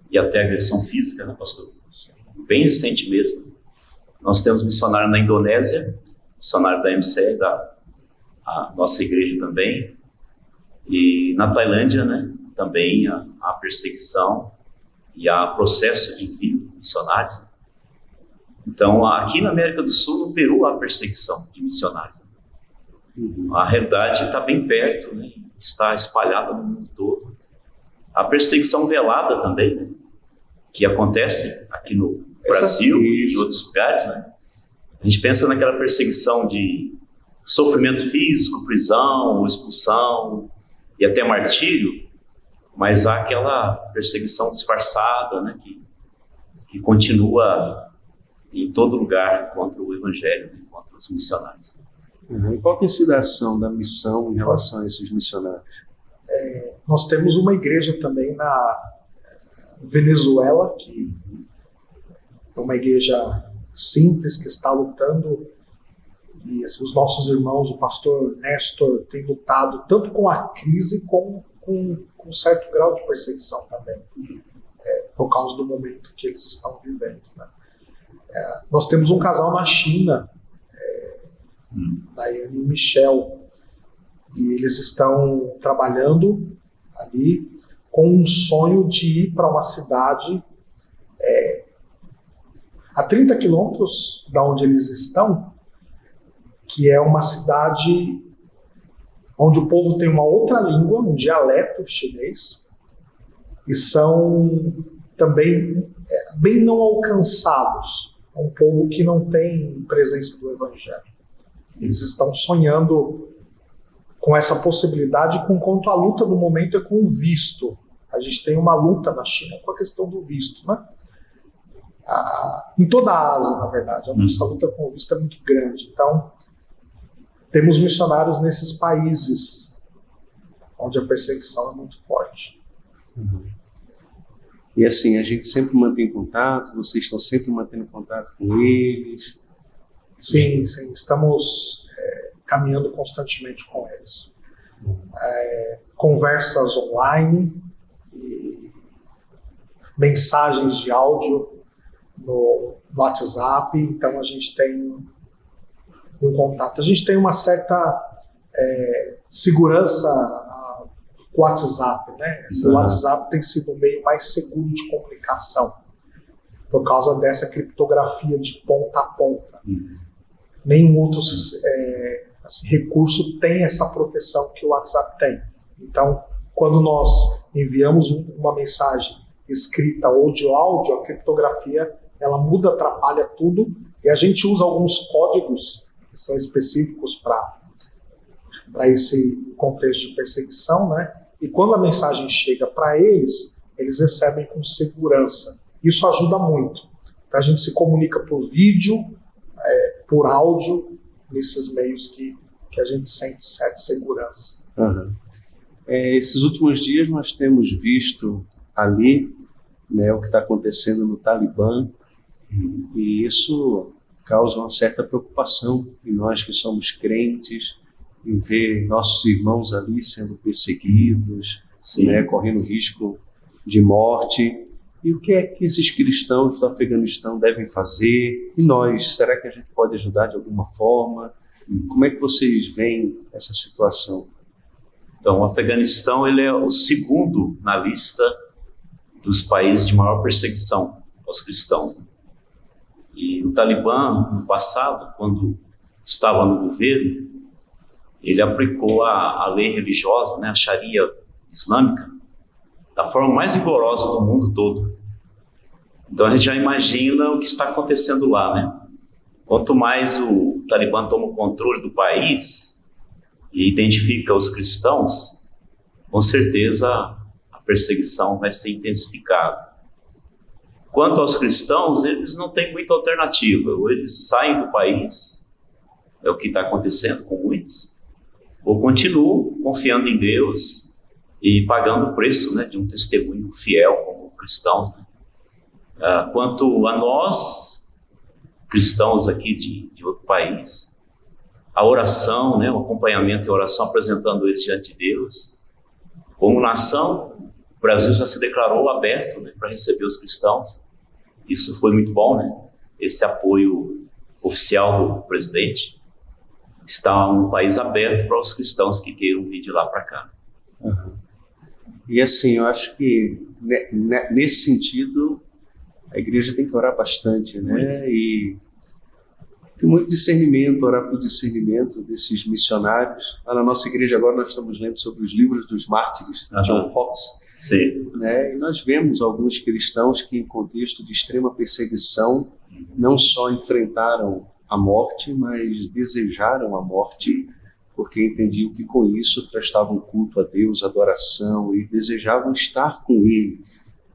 e até agressão física, né, pastor? bem recente mesmo. Nós temos missionário na Indonésia, missionário da MCE, a nossa igreja também, e na Tailândia, né, também a perseguição e há processo de envio de missionários. Então, aqui na América do Sul, no Peru, há perseguição de missionários. A realidade está bem perto, né? Está espalhada no mundo todo. A perseguição velada também, né? Que acontece aqui no Brasil e em outros lugares. Né? A gente pensa naquela perseguição de sofrimento físico, prisão, expulsão e até martírio, mas há aquela perseguição disfarçada, né? Que continua em todo lugar contra o Evangelho, né? Contra os missionários. E qual tem sido a ação da missão em relação a esses missionários? Nós temos uma igreja também na Venezuela, que é uma igreja simples, que está lutando, e os nossos irmãos, o pastor Néstor, tem lutado tanto com a crise como com um certo grau de perseguição também, por causa do momento que eles estão vivendo. Né? Nós temos um casal na China, Daiane e Michel, e eles estão trabalhando ali com um sonho de ir para uma cidade a 30 quilômetros da onde eles estão, que é uma cidade onde o povo tem uma outra língua, um dialeto chinês, e são também bem não alcançados, é um povo que não tem presença do Evangelho. Eles estão sonhando com essa possibilidade, enquanto a luta do momento é com o visto. A gente tem uma luta na China com a questão do visto, né? Em toda a Ásia, na verdade, a nossa luta com o visto é muito grande. Então, temos missionários nesses países onde a perseguição é muito forte. E assim, a gente sempre mantém contato, vocês estão sempre mantendo contato com eles? Sim, estamos caminhando constantemente com eles. Conversas online, e mensagens de áudio no WhatsApp, então a gente tem um contato. A gente tem uma certa segurança com o WhatsApp, né? O WhatsApp tem sido o meio mais seguro de comunicação, por causa dessa criptografia de ponta a ponta. Nenhum outro recurso tem essa proteção que o WhatsApp tem. Então, quando nós enviamos uma mensagem escrita ou de áudio, a criptografia ela muda, atrapalha tudo, e a gente usa alguns códigos que são específicos para esse contexto de perseguição, né? E quando a mensagem chega para eles, eles recebem com segurança. Isso ajuda muito. Então, a gente se comunica por vídeo, por áudio, nesses meios que a gente sente certa segurança. Esses últimos dias nós temos visto ali, né, o que está acontecendo no Talibã, e isso causa uma certa preocupação em nós que somos crentes, em ver nossos irmãos ali sendo perseguidos, né, correndo risco de morte. E o que é que esses cristãos do Afeganistão devem fazer? E nós, será que a gente pode ajudar de alguma forma? Como é que vocês veem essa situação? Então, o Afeganistão ele é o segundo na lista dos países de maior perseguição aos cristãos. E o Talibã, no passado, quando estava no governo, ele aplicou a lei religiosa, né, a Sharia islâmica, da forma mais rigorosa do mundo todo. Então a gente já imagina o que está acontecendo lá, né? Quanto mais o Talibã toma o controle do país e identifica os cristãos, com certeza a perseguição vai ser intensificada. Quanto aos cristãos, eles não têm muita alternativa. Ou eles saem do país, é o que está acontecendo com muitos, ou continuam confiando em Deus e pagando o preço, né, de um testemunho fiel como cristãos. Né? Quanto a nós, cristãos aqui de outro país, a oração, né, o acompanhamento e a oração, apresentando eles diante de Deus. Como nação, o Brasil já se declarou aberto, né, para receber os cristãos. Isso foi muito bom, né? Esse apoio oficial do presidente está um país aberto para os cristãos que queiram vir de lá para cá. Uhum. E assim, eu acho que nesse sentido a igreja tem que orar bastante, né? Muito. E tem muito discernimento, orar por discernimento desses missionários. Lá na nossa igreja agora nós estamos lendo sobre os livros dos mártires, de John Foxe. Sim. Né? E nós vemos alguns cristãos que em contexto de extrema perseguição não só enfrentaram a morte, mas desejaram a morte, porque entendiam que com isso prestavam culto a Deus, adoração, e desejavam estar com Ele,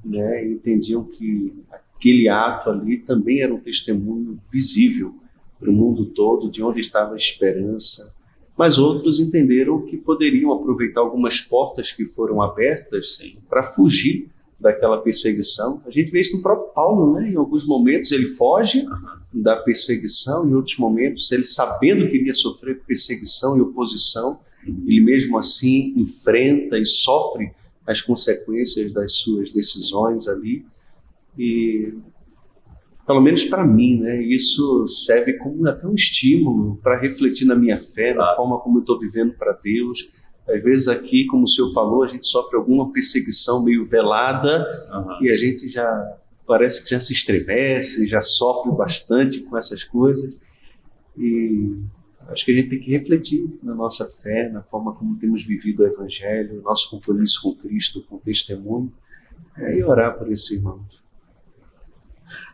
né? Entendiam que aquele ato ali também era um testemunho visível para o mundo todo de onde estava a esperança. Mas outros entenderam que poderiam aproveitar algumas portas que foram abertas para fugir daquela perseguição. A gente vê isso no próprio Paulo, né? Em alguns momentos ele foge da perseguição, em outros momentos ele, sabendo que iria sofrer perseguição e oposição, ele mesmo assim enfrenta e sofre as consequências das suas decisões ali. E pelo menos para mim, né, isso serve como até um estímulo para refletir na minha fé, na forma como eu estou vivendo para Deus. Às vezes aqui, como o senhor falou, a gente sofre alguma perseguição meio velada e a gente já parece que já se estremece, já sofre bastante com essas coisas. E acho que a gente tem que refletir na nossa fé, na forma como temos vivido o Evangelho, nosso compromisso com Cristo, com o testemunho, e orar por esses irmãos.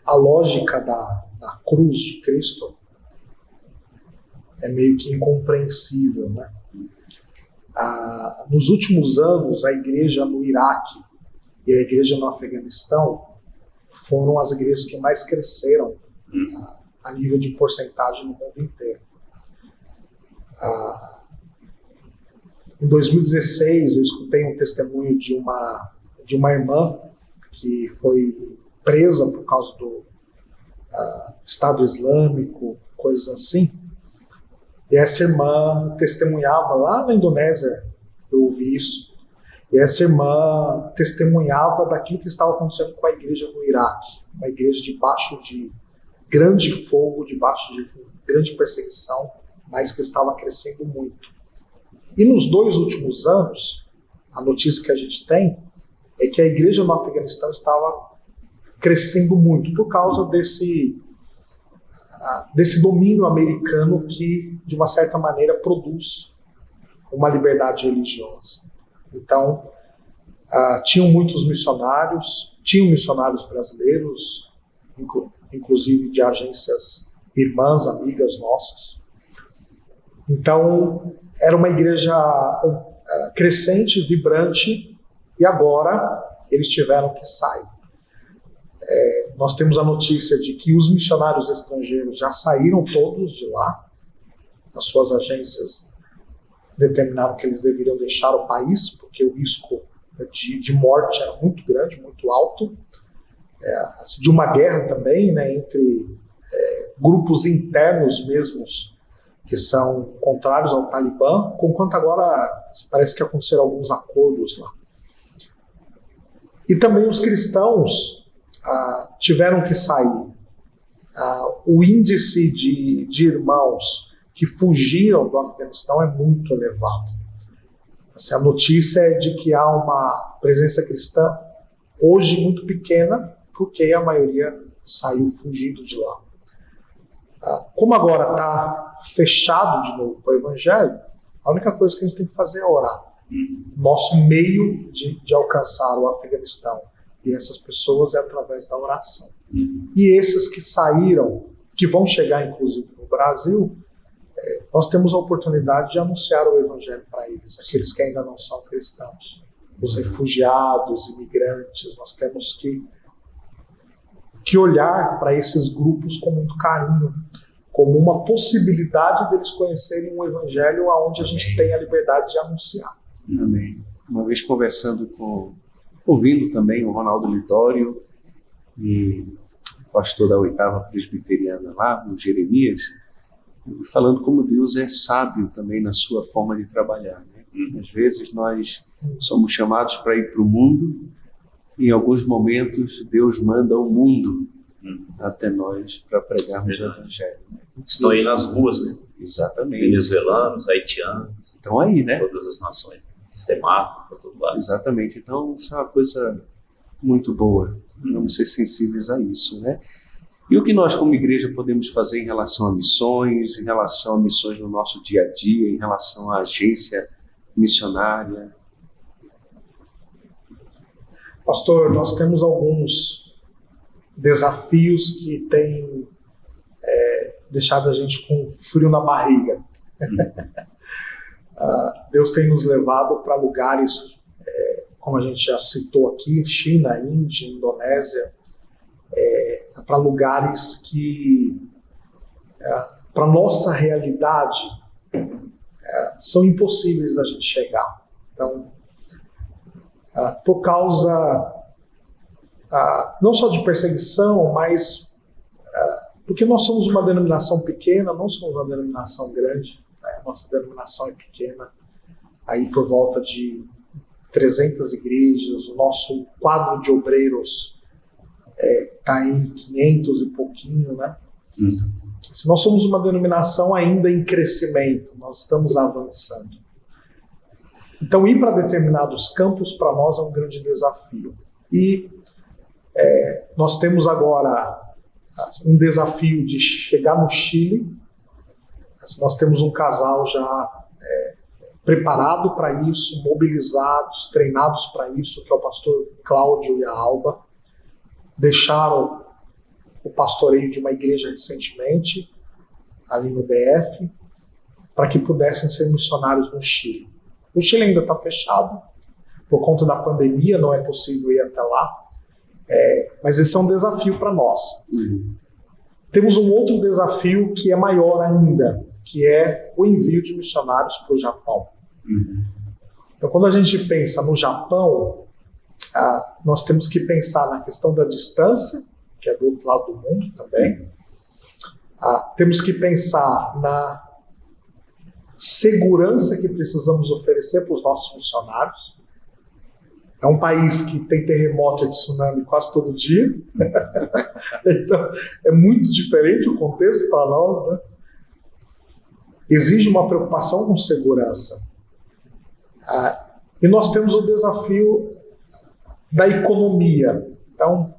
A lógica da cruz de Cristo é meio que incompreensível, né? Nos últimos anos, a igreja no Iraque e a igreja no Afeganistão foram as igrejas que mais cresceram a nível de porcentagem no mundo inteiro. Em 2016, eu escutei um testemunho de uma irmã que foi presa por causa do Estado Islâmico, coisas assim. E essa irmã testemunhava lá na Indonésia, eu ouvi isso. E essa irmã testemunhava daquilo que estava acontecendo com a igreja no Iraque, uma igreja debaixo de grande fogo, debaixo de grande perseguição, mas que estava crescendo muito. E nos 2 últimos anos, a notícia que a gente tem é que a igreja no Afeganistão estava crescendo muito por causa desse domínio americano que, de uma certa maneira, produz uma liberdade religiosa. Então, tinham muitos missionários, tinham missionários brasileiros, inclusive de agências irmãs, amigas nossas. Então, era uma igreja crescente, vibrante, e agora eles tiveram que sair. Nós temos a notícia de que os missionários estrangeiros já saíram todos de lá. As suas agências determinaram que eles deveriam deixar o país, porque o risco de morte era muito grande, muito alto. De uma guerra também, né, entre grupos internos mesmos, que são contrários ao Talibã, conquanto agora parece que aconteceram alguns acordos lá. E também os cristãos tiveram que sair. O índice de irmãos que fugiram do Afeganistão é muito elevado. Assim, a notícia é de que há uma presença cristã hoje muito pequena, porque a maioria saiu fugindo de lá. Como agora está fechado de novo para o Evangelho, a única coisa que a gente tem que fazer é orar. Nosso meio de alcançar o Afeganistão e essas pessoas é através da oração. E esses que saíram, que vão chegar inclusive no Brasil, nós temos a oportunidade de anunciar o Evangelho para eles, aqueles que ainda não são cristãos, os refugiados, imigrantes. Nós temos que olhar para esses grupos com muito carinho, como uma possibilidade deles conhecerem um Evangelho onde a gente tem a liberdade de anunciar. Amém. Uma vez ouvindo também o Ronaldo Lidório e o pastor da 8ª Presbiteriana lá, o Jeremias, falando como Deus é sábio também na sua forma de trabalhar, né? Às vezes nós somos chamados para ir para o mundo e em alguns momentos Deus manda o mundo até nós para pregarmos o Evangelho. Né? Estão aí nas ruas, né? Exatamente. Venezuelanos, haitianos, Estão aí, né? todas as nações. Semáforo para todo lado. Exatamente. Então, isso é uma coisa muito boa. Vamos ser sensíveis a isso, né? E o que nós, como igreja, podemos fazer em relação a missões, em relação a missões no nosso dia a dia, em relação à agência missionária? Pastor, nós temos alguns desafios que têm deixado a gente com frio na barriga. Deus tem nos levado para lugares, como a gente já citou aqui, China, Índia, Indonésia, para lugares que, para nossa realidade, são impossíveis da gente chegar. Então, por causa não só de perseguição, mas porque nós somos uma denominação pequena, não somos uma denominação grande, né? Nossa denominação é pequena, aí por volta de 300 igrejas, o nosso quadro de obreiros está em 500 e pouquinho, né? Se nós somos uma denominação ainda em crescimento, nós estamos avançando. Então, ir para determinados campos, para nós, é um grande desafio. E nós temos agora um desafio de chegar no Chile. Nós temos um casal já preparado para isso, mobilizados, treinados para isso, que é o pastor Cláudio e a Alba. Deixaram o pastoreio de uma igreja recentemente, ali no DF, para que pudessem ser missionários no Chile. O Chile ainda está fechado, por conta da pandemia, não é possível ir até lá, mas esse é um desafio para nós. Temos um outro desafio que é maior ainda, que é o envio de missionários para o Japão. Então, quando a gente pensa no Japão, nós temos que pensar na questão da distância, que é do outro lado do mundo também. Temos que pensar na segurança que precisamos oferecer para os nossos missionários. É um país que tem terremoto e tsunami quase todo dia. Então, é muito diferente o contexto para nós, né? Exige uma preocupação com segurança. E nós temos o desafio da economia. Então,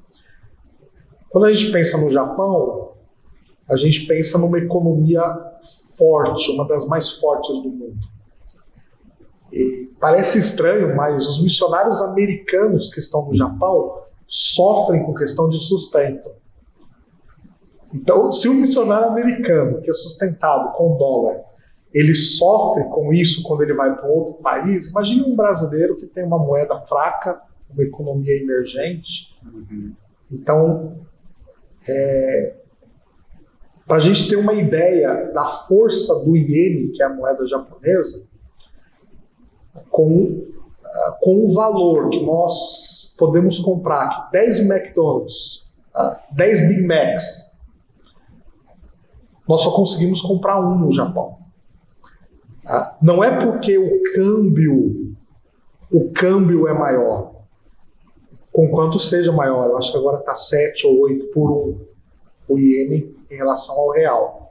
quando a gente pensa no Japão, a gente pensa numa economia forte, uma das mais fortes do mundo. E parece estranho, mas os missionários americanos que estão no Japão sofrem com questão de sustento. Então, se um missionário americano que é sustentado com dólar, ele sofre com isso quando ele vai para outro país, imagine um brasileiro que tem uma moeda fraca, uma economia emergente. Então, para a gente ter uma ideia da força do iene, que é a moeda japonesa, com o valor que nós podemos comprar aqui, 10 McDonald's, 10 Big Macs, nós só conseguimos comprar um no Japão. Não é porque o câmbio é maior, conquanto seja maior, eu acho que agora está 7 ou 8 por 1 o iene em relação ao real.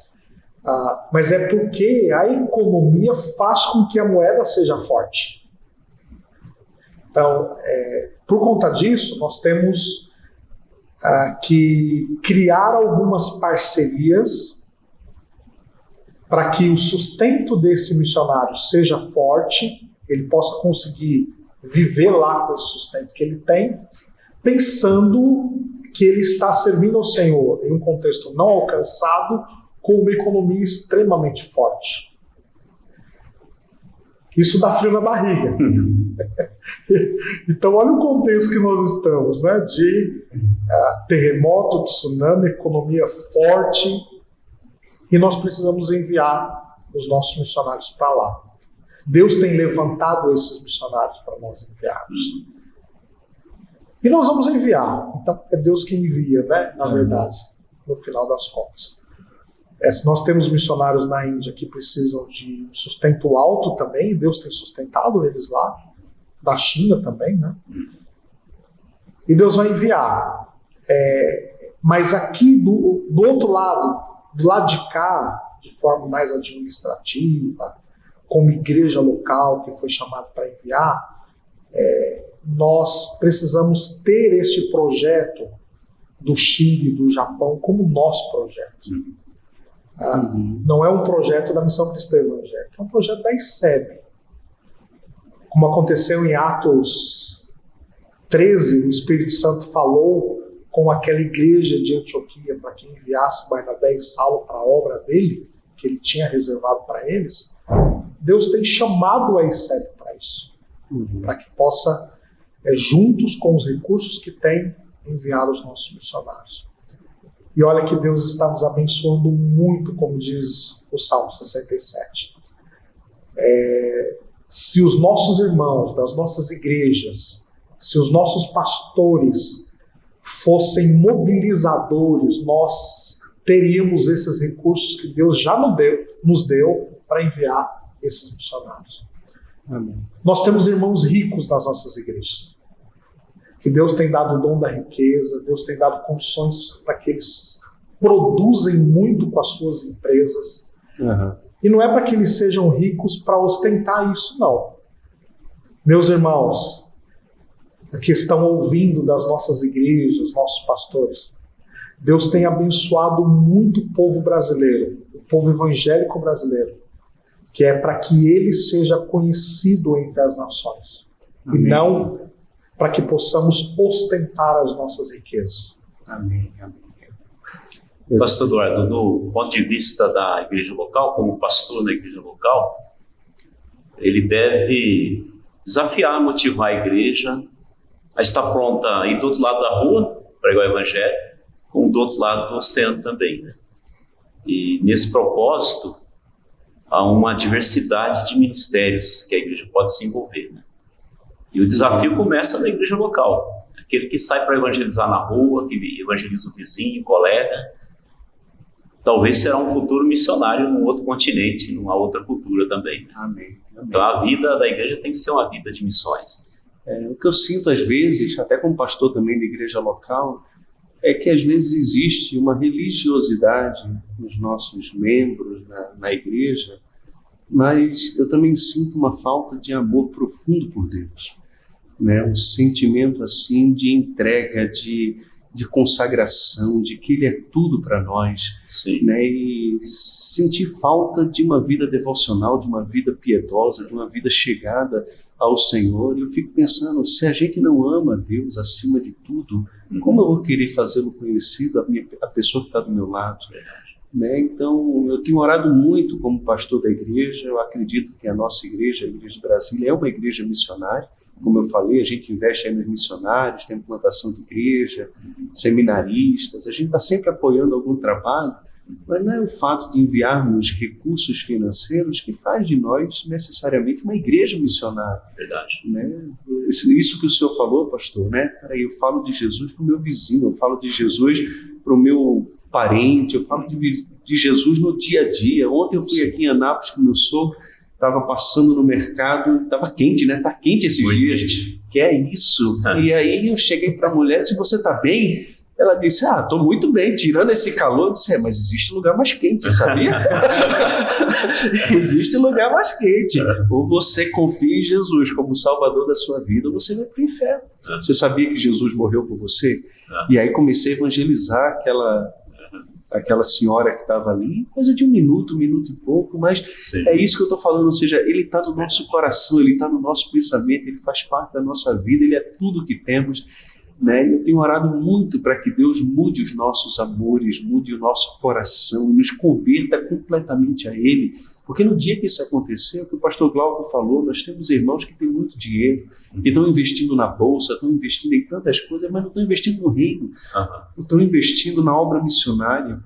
Mas é porque a economia faz com que a moeda seja forte. Então, por conta disso, nós temos que criar algumas parcerias para que o sustento desse missionário seja forte, ele possa conseguir viver lá com esse sustento que ele tem, pensando que ele está servindo ao Senhor em um contexto não alcançado, com uma economia extremamente forte. Isso dá frio na barriga. Então, olha o contexto que nós estamos, né? De terremoto, tsunami, economia forte, e nós precisamos enviar os nossos missionários para lá. Deus tem levantado esses missionários para nós enviarmos. E nós vamos enviar. Então, é Deus que envia, né? Na verdade, no final das contas. Se nós temos missionários na Índia que precisam de um sustento alto também, Deus tem sustentado eles lá, da China também, né? E Deus vai enviar. Mas aqui do outro lado, do lado de cá, de forma mais administrativa, como igreja local que foi chamado para enviar, nós precisamos ter este projeto do Chile, do Japão, como nosso projeto. Não é um projeto da Missão Cristã Evangélica, é um projeto da ICEB. Como aconteceu em Atos 13, o Espírito Santo falou com aquela igreja de Antioquia para que enviasse Barnabé e Saulo para a obra dele, que ele tinha reservado para eles. Deus tem chamado a ICEB para isso, para que possa, juntos com os recursos que tem, enviar os nossos missionários. E olha que Deus está nos abençoando muito, como diz o Salmo 67. Se os nossos irmãos das nossas igrejas, se os nossos pastores fossem mobilizadores, nós teríamos esses recursos que Deus já nos deu para enviar esses missionários. Amém. Nós temos irmãos ricos nas nossas igrejas, que Deus tem dado o dom da riqueza, Deus tem dado condições para que eles produzem muito com as suas empresas. E não é para que eles sejam ricos para ostentar isso, não. Meus irmãos, que estão ouvindo das nossas igrejas, nossos pastores, Deus tem abençoado muito o povo brasileiro, o povo evangélico brasileiro, que é para que ele seja conhecido entre as nações. Amém. E não para que possamos ostentar as nossas riquezas. Amém. Pastor Eduardo, do ponto de vista da igreja local, como pastor na igreja local, ele deve desafiar, motivar a igreja a estar pronta a ir do outro lado da rua, pregar o evangelho, como do outro lado do oceano também, né? E nesse propósito, há uma diversidade de ministérios que a igreja pode se envolver, né? E o desafio começa na igreja local. Aquele que sai para evangelizar na rua, que evangeliza o vizinho, o colega, talvez será um futuro missionário num outro continente, numa outra cultura também, né? Amém. Então a vida da igreja tem que ser uma vida de missões. O que eu sinto às vezes, até como pastor também da igreja local, é que às vezes existe uma religiosidade nos nossos membros na igreja, mas eu também sinto uma falta de amor profundo por Deus, né? Um sentimento assim de entrega, de consagração, de que Ele é tudo para nós, né? E sentir falta de uma vida devocional, de uma vida piedosa, de uma vida chegada ao Senhor. E eu fico pensando, se a gente não ama Deus acima de tudo, como eu vou querer fazê-lo conhecido, a pessoa que está do meu lado? Né? Então, eu tenho orado muito como pastor da igreja. Eu acredito que a nossa igreja, a Igreja de Brasília, é uma igreja missionária. Como eu falei, a gente investe aí nos missionários, tem implantação de igreja, seminaristas, a gente está sempre apoiando algum trabalho, mas não é o fato de enviarmos recursos financeiros que faz de nós necessariamente uma igreja missionária. Verdade. Né? Isso que o senhor falou, pastor, né? Peraí, eu falo de Jesus para o meu vizinho, eu falo de Jesus para o meu parente, eu falo de Jesus no dia a dia. Ontem eu fui aqui em Anápolis com o meu sogro, estava passando no mercado, estava quente, né? Está quente esses dias. Que é isso? E aí eu cheguei para a mulher e disse, você está bem? Ela disse, estou muito bem, tirando esse calor. Eu disse, mas existe lugar mais quente, sabia? Existe lugar mais quente. Ou você confia em Jesus como Salvador da sua vida, ou você vai para o inferno. Você sabia que Jesus morreu por você? E aí comecei a evangelizar aquela senhora que estava ali, coisa de um minuto e pouco, mas é isso que eu estou falando, ou seja, Ele está no nosso coração, Ele está no nosso pensamento, Ele faz parte da nossa vida, Ele é tudo que temos, né? Eu tenho orado muito para que Deus mude os nossos amores, mude o nosso coração, e nos converta completamente a Ele, porque no dia que isso acontecer, o que o pastor Glauco falou, nós temos irmãos que têm muito dinheiro, que estão investindo na bolsa, estão investindo em tantas coisas, mas não estão investindo no reino, não estão investindo na obra missionária,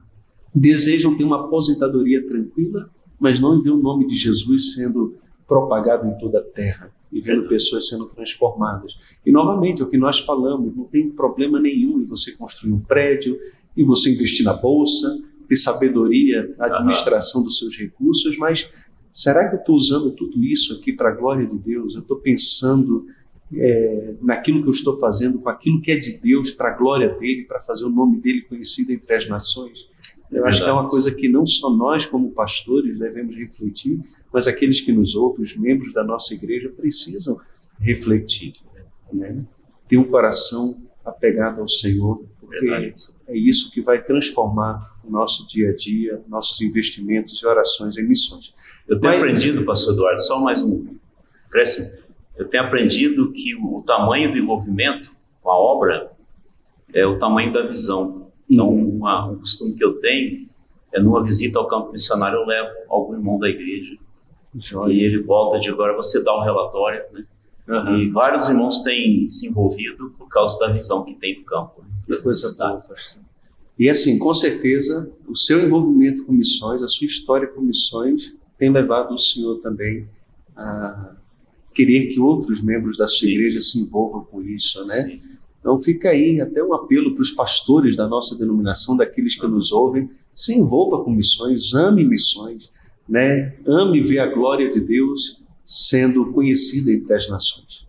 desejam ter uma aposentadoria tranquila, mas não ver o nome de Jesus sendo propagado em toda a terra e vendo pessoas sendo transformadas. E novamente, é o que nós falamos, não tem problema nenhum em você construir um prédio, em você investir na bolsa, ter sabedoria na administração dos seus recursos, mas será que eu estou usando tudo isso aqui para a glória de Deus? Eu estou pensando naquilo que eu estou fazendo, com aquilo que é de Deus, para a glória dele, para fazer o nome dele conhecido entre as nações. Eu acho que é uma coisa que não só nós, como pastores, devemos refletir, mas aqueles que nos ouvem, os membros da nossa igreja, precisam refletir, né? Ter um coração apegado ao Senhor, porque é isso que vai transformar o nosso dia a dia, nossos investimentos e orações em missões. Eu tenho aprendido, pastor Eduardo, só mais um acréscimo. Eu tenho aprendido que o tamanho do envolvimento com a obra é o tamanho da visão. Então, um costume que eu tenho é, numa visita ao campo missionário, eu levo algum irmão da igreja. Joia. E ele volta de agora, você dá um relatório, né? Uhum. E vários irmãos têm se envolvido por causa da visão que tem do campo. Né? E assim, com certeza, o seu envolvimento com missões, a sua história com missões, tem levado o senhor também a querer que outros membros da sua igreja se envolvam com isso, né? Sim. Então fica aí até um apelo para os pastores da nossa denominação, daqueles que nos ouvem, se envolva com missões, missões, né? Ame ver a glória de Deus sendo conhecida entre as nações.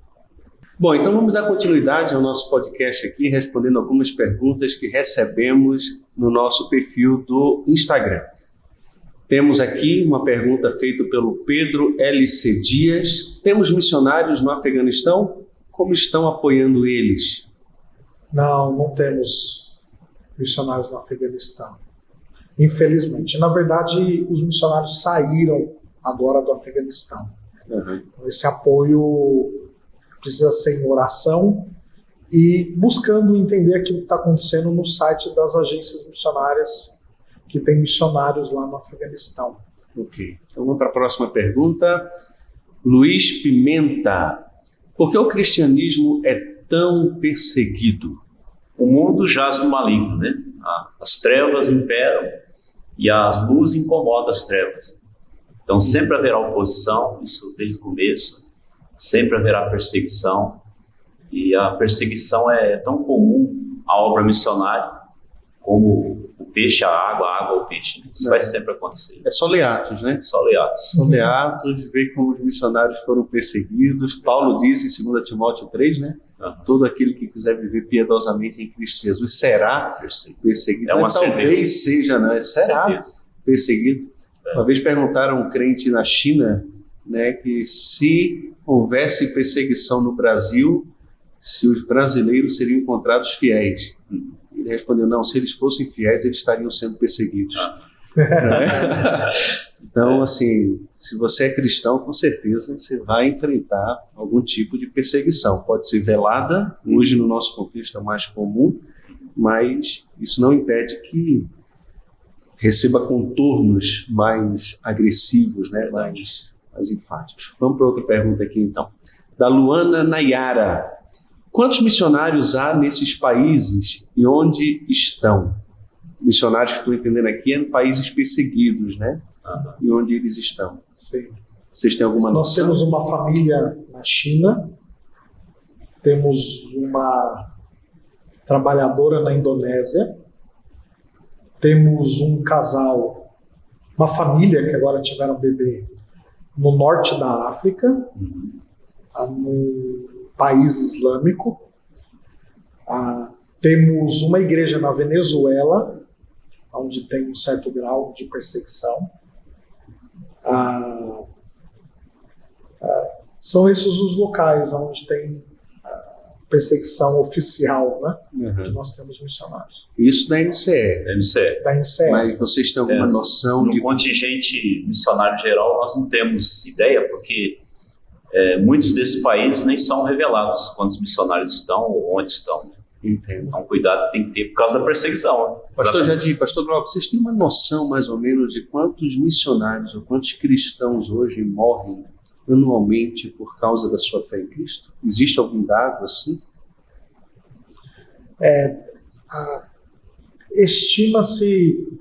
Bom, então vamos dar continuidade ao nosso podcast aqui, respondendo algumas perguntas que recebemos no nosso perfil do Instagram. Temos aqui uma pergunta feita pelo Pedro LC Dias. Temos missionários no Afeganistão? Como estão apoiando eles? Não temos missionários no Afeganistão, infelizmente. Na verdade, os missionários saíram agora do Afeganistão. Uhum. Então, esse apoio precisa ser em oração e buscando entender aquilo que está acontecendo no site das agências missionárias que tem missionários lá no Afeganistão. Ok. Então vamos para a próxima pergunta. Luiz Pimenta. Por que o cristianismo é tão perseguido? O mundo jaz no maligno, né? As trevas imperam e a luz incomoda as trevas. Então sempre haverá oposição, isso desde o começo, sempre haverá perseguição, e a perseguição é tão comum à obra missionária como o peixe, a água ao peixe. Isso vai sempre acontecer. É só ler Atos, né? Só ler Atos. Só ler Atos, ver como os missionários foram perseguidos. Paulo diz em 2 Timóteo 3, né? Todo aquele que quiser viver piedosamente em Cristo Jesus será perseguido. É uma talvez seja, né? Será perseguido. Uma vez perguntaram a um crente na China, né, que se houvesse perseguição no Brasil, se os brasileiros seriam encontrados fiéis. Ele respondeu, não, se eles fossem fiéis, eles estariam sendo perseguidos. Né? Então, assim, se você é cristão, com certeza você vai enfrentar algum tipo de perseguição. Pode ser velada, hoje no nosso contexto é mais comum, mas isso não impede que receba contornos mais agressivos, né? mais enfáticos. Vamos para outra pergunta aqui, então. Da Luana Nayara. Quantos missionários há nesses países e onde estão? Missionários que estou entendendo aqui é em países perseguidos, né? E onde eles estão? Sim. Vocês têm alguma noção? Nós temos uma família na China, temos uma trabalhadora na Indonésia, temos um casal, uma família que agora tiveram um bebê no norte da África, no país islâmico. Temos uma igreja na Venezuela, onde tem um certo grau de perseguição. São esses os locais onde tem perseguição oficial, né? Que nós temos missionários. Isso da MCE. Da MCE. Mas vocês têm alguma noção no contingente missionário geral, nós não temos ideia, porque muitos desses países nem são revelados quantos missionários estão ou onde estão. Entendo. Então, cuidado tem que ter por causa da perseguição. Pastor Jadir, Pastor Glauco, vocês têm uma noção mais ou menos de quantos missionários ou quantos cristãos hoje morrem anualmente por causa da sua fé em Cristo? Existe algum dado assim? Estima-se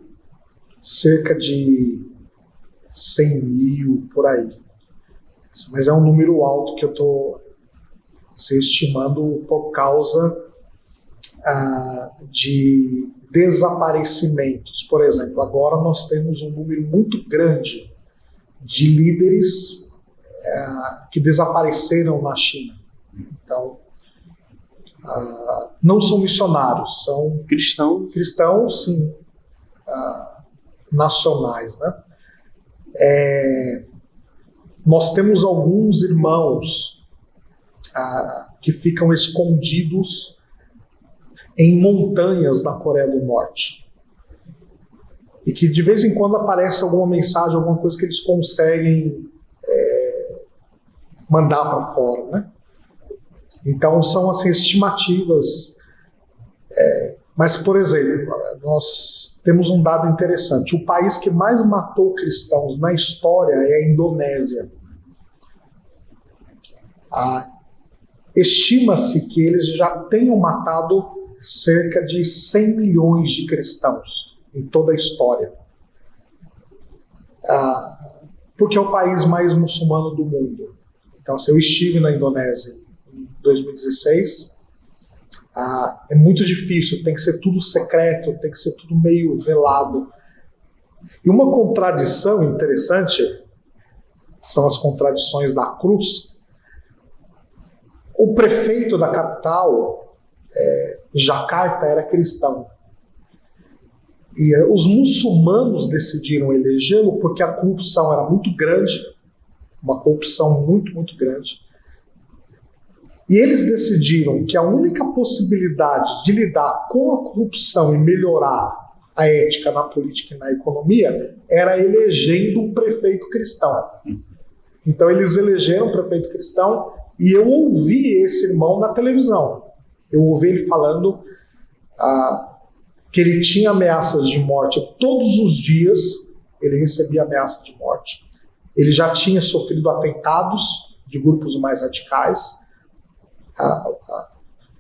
cerca de 100 mil por aí. Mas é um número alto que eu estou estimando por causa de desaparecimentos. Por exemplo, agora nós temos um número muito grande de líderes que desapareceram na China. não são missionários, são cristãos, sim, nacionais, né? Nós temos alguns irmãos que ficam escondidos em montanhas da Coreia do Norte e que de vez em quando aparece alguma mensagem, alguma coisa que eles conseguem mandar para fora, né? Então são assim estimativas, mas por exemplo, nós temos um dado interessante: o país que mais matou cristãos na história é a Indonésia. Estima-se que eles já tenham matado cerca de 100 milhões de cristãos em toda a história, porque é o país mais muçulmano do mundo. Então, eu estive na Indonésia em 2016. É muito difícil, tem que ser tudo secreto, tem que ser tudo meio velado. E uma contradição interessante são as contradições da cruz. O prefeito da capital, Jakarta, era cristão. E os muçulmanos decidiram elegê-lo porque a corrupção era muito grande, uma corrupção muito, muito grande. E eles decidiram que a única possibilidade de lidar com a corrupção e melhorar a ética na política e na economia era elegendo um prefeito cristão. Então eles elegeram um prefeito cristão e eu ouvi esse irmão na televisão. Eu ouvi ele falando que ele tinha ameaças de morte todos os dias, ele recebia ameaça de morte. Ele já tinha sofrido atentados de grupos mais radicais,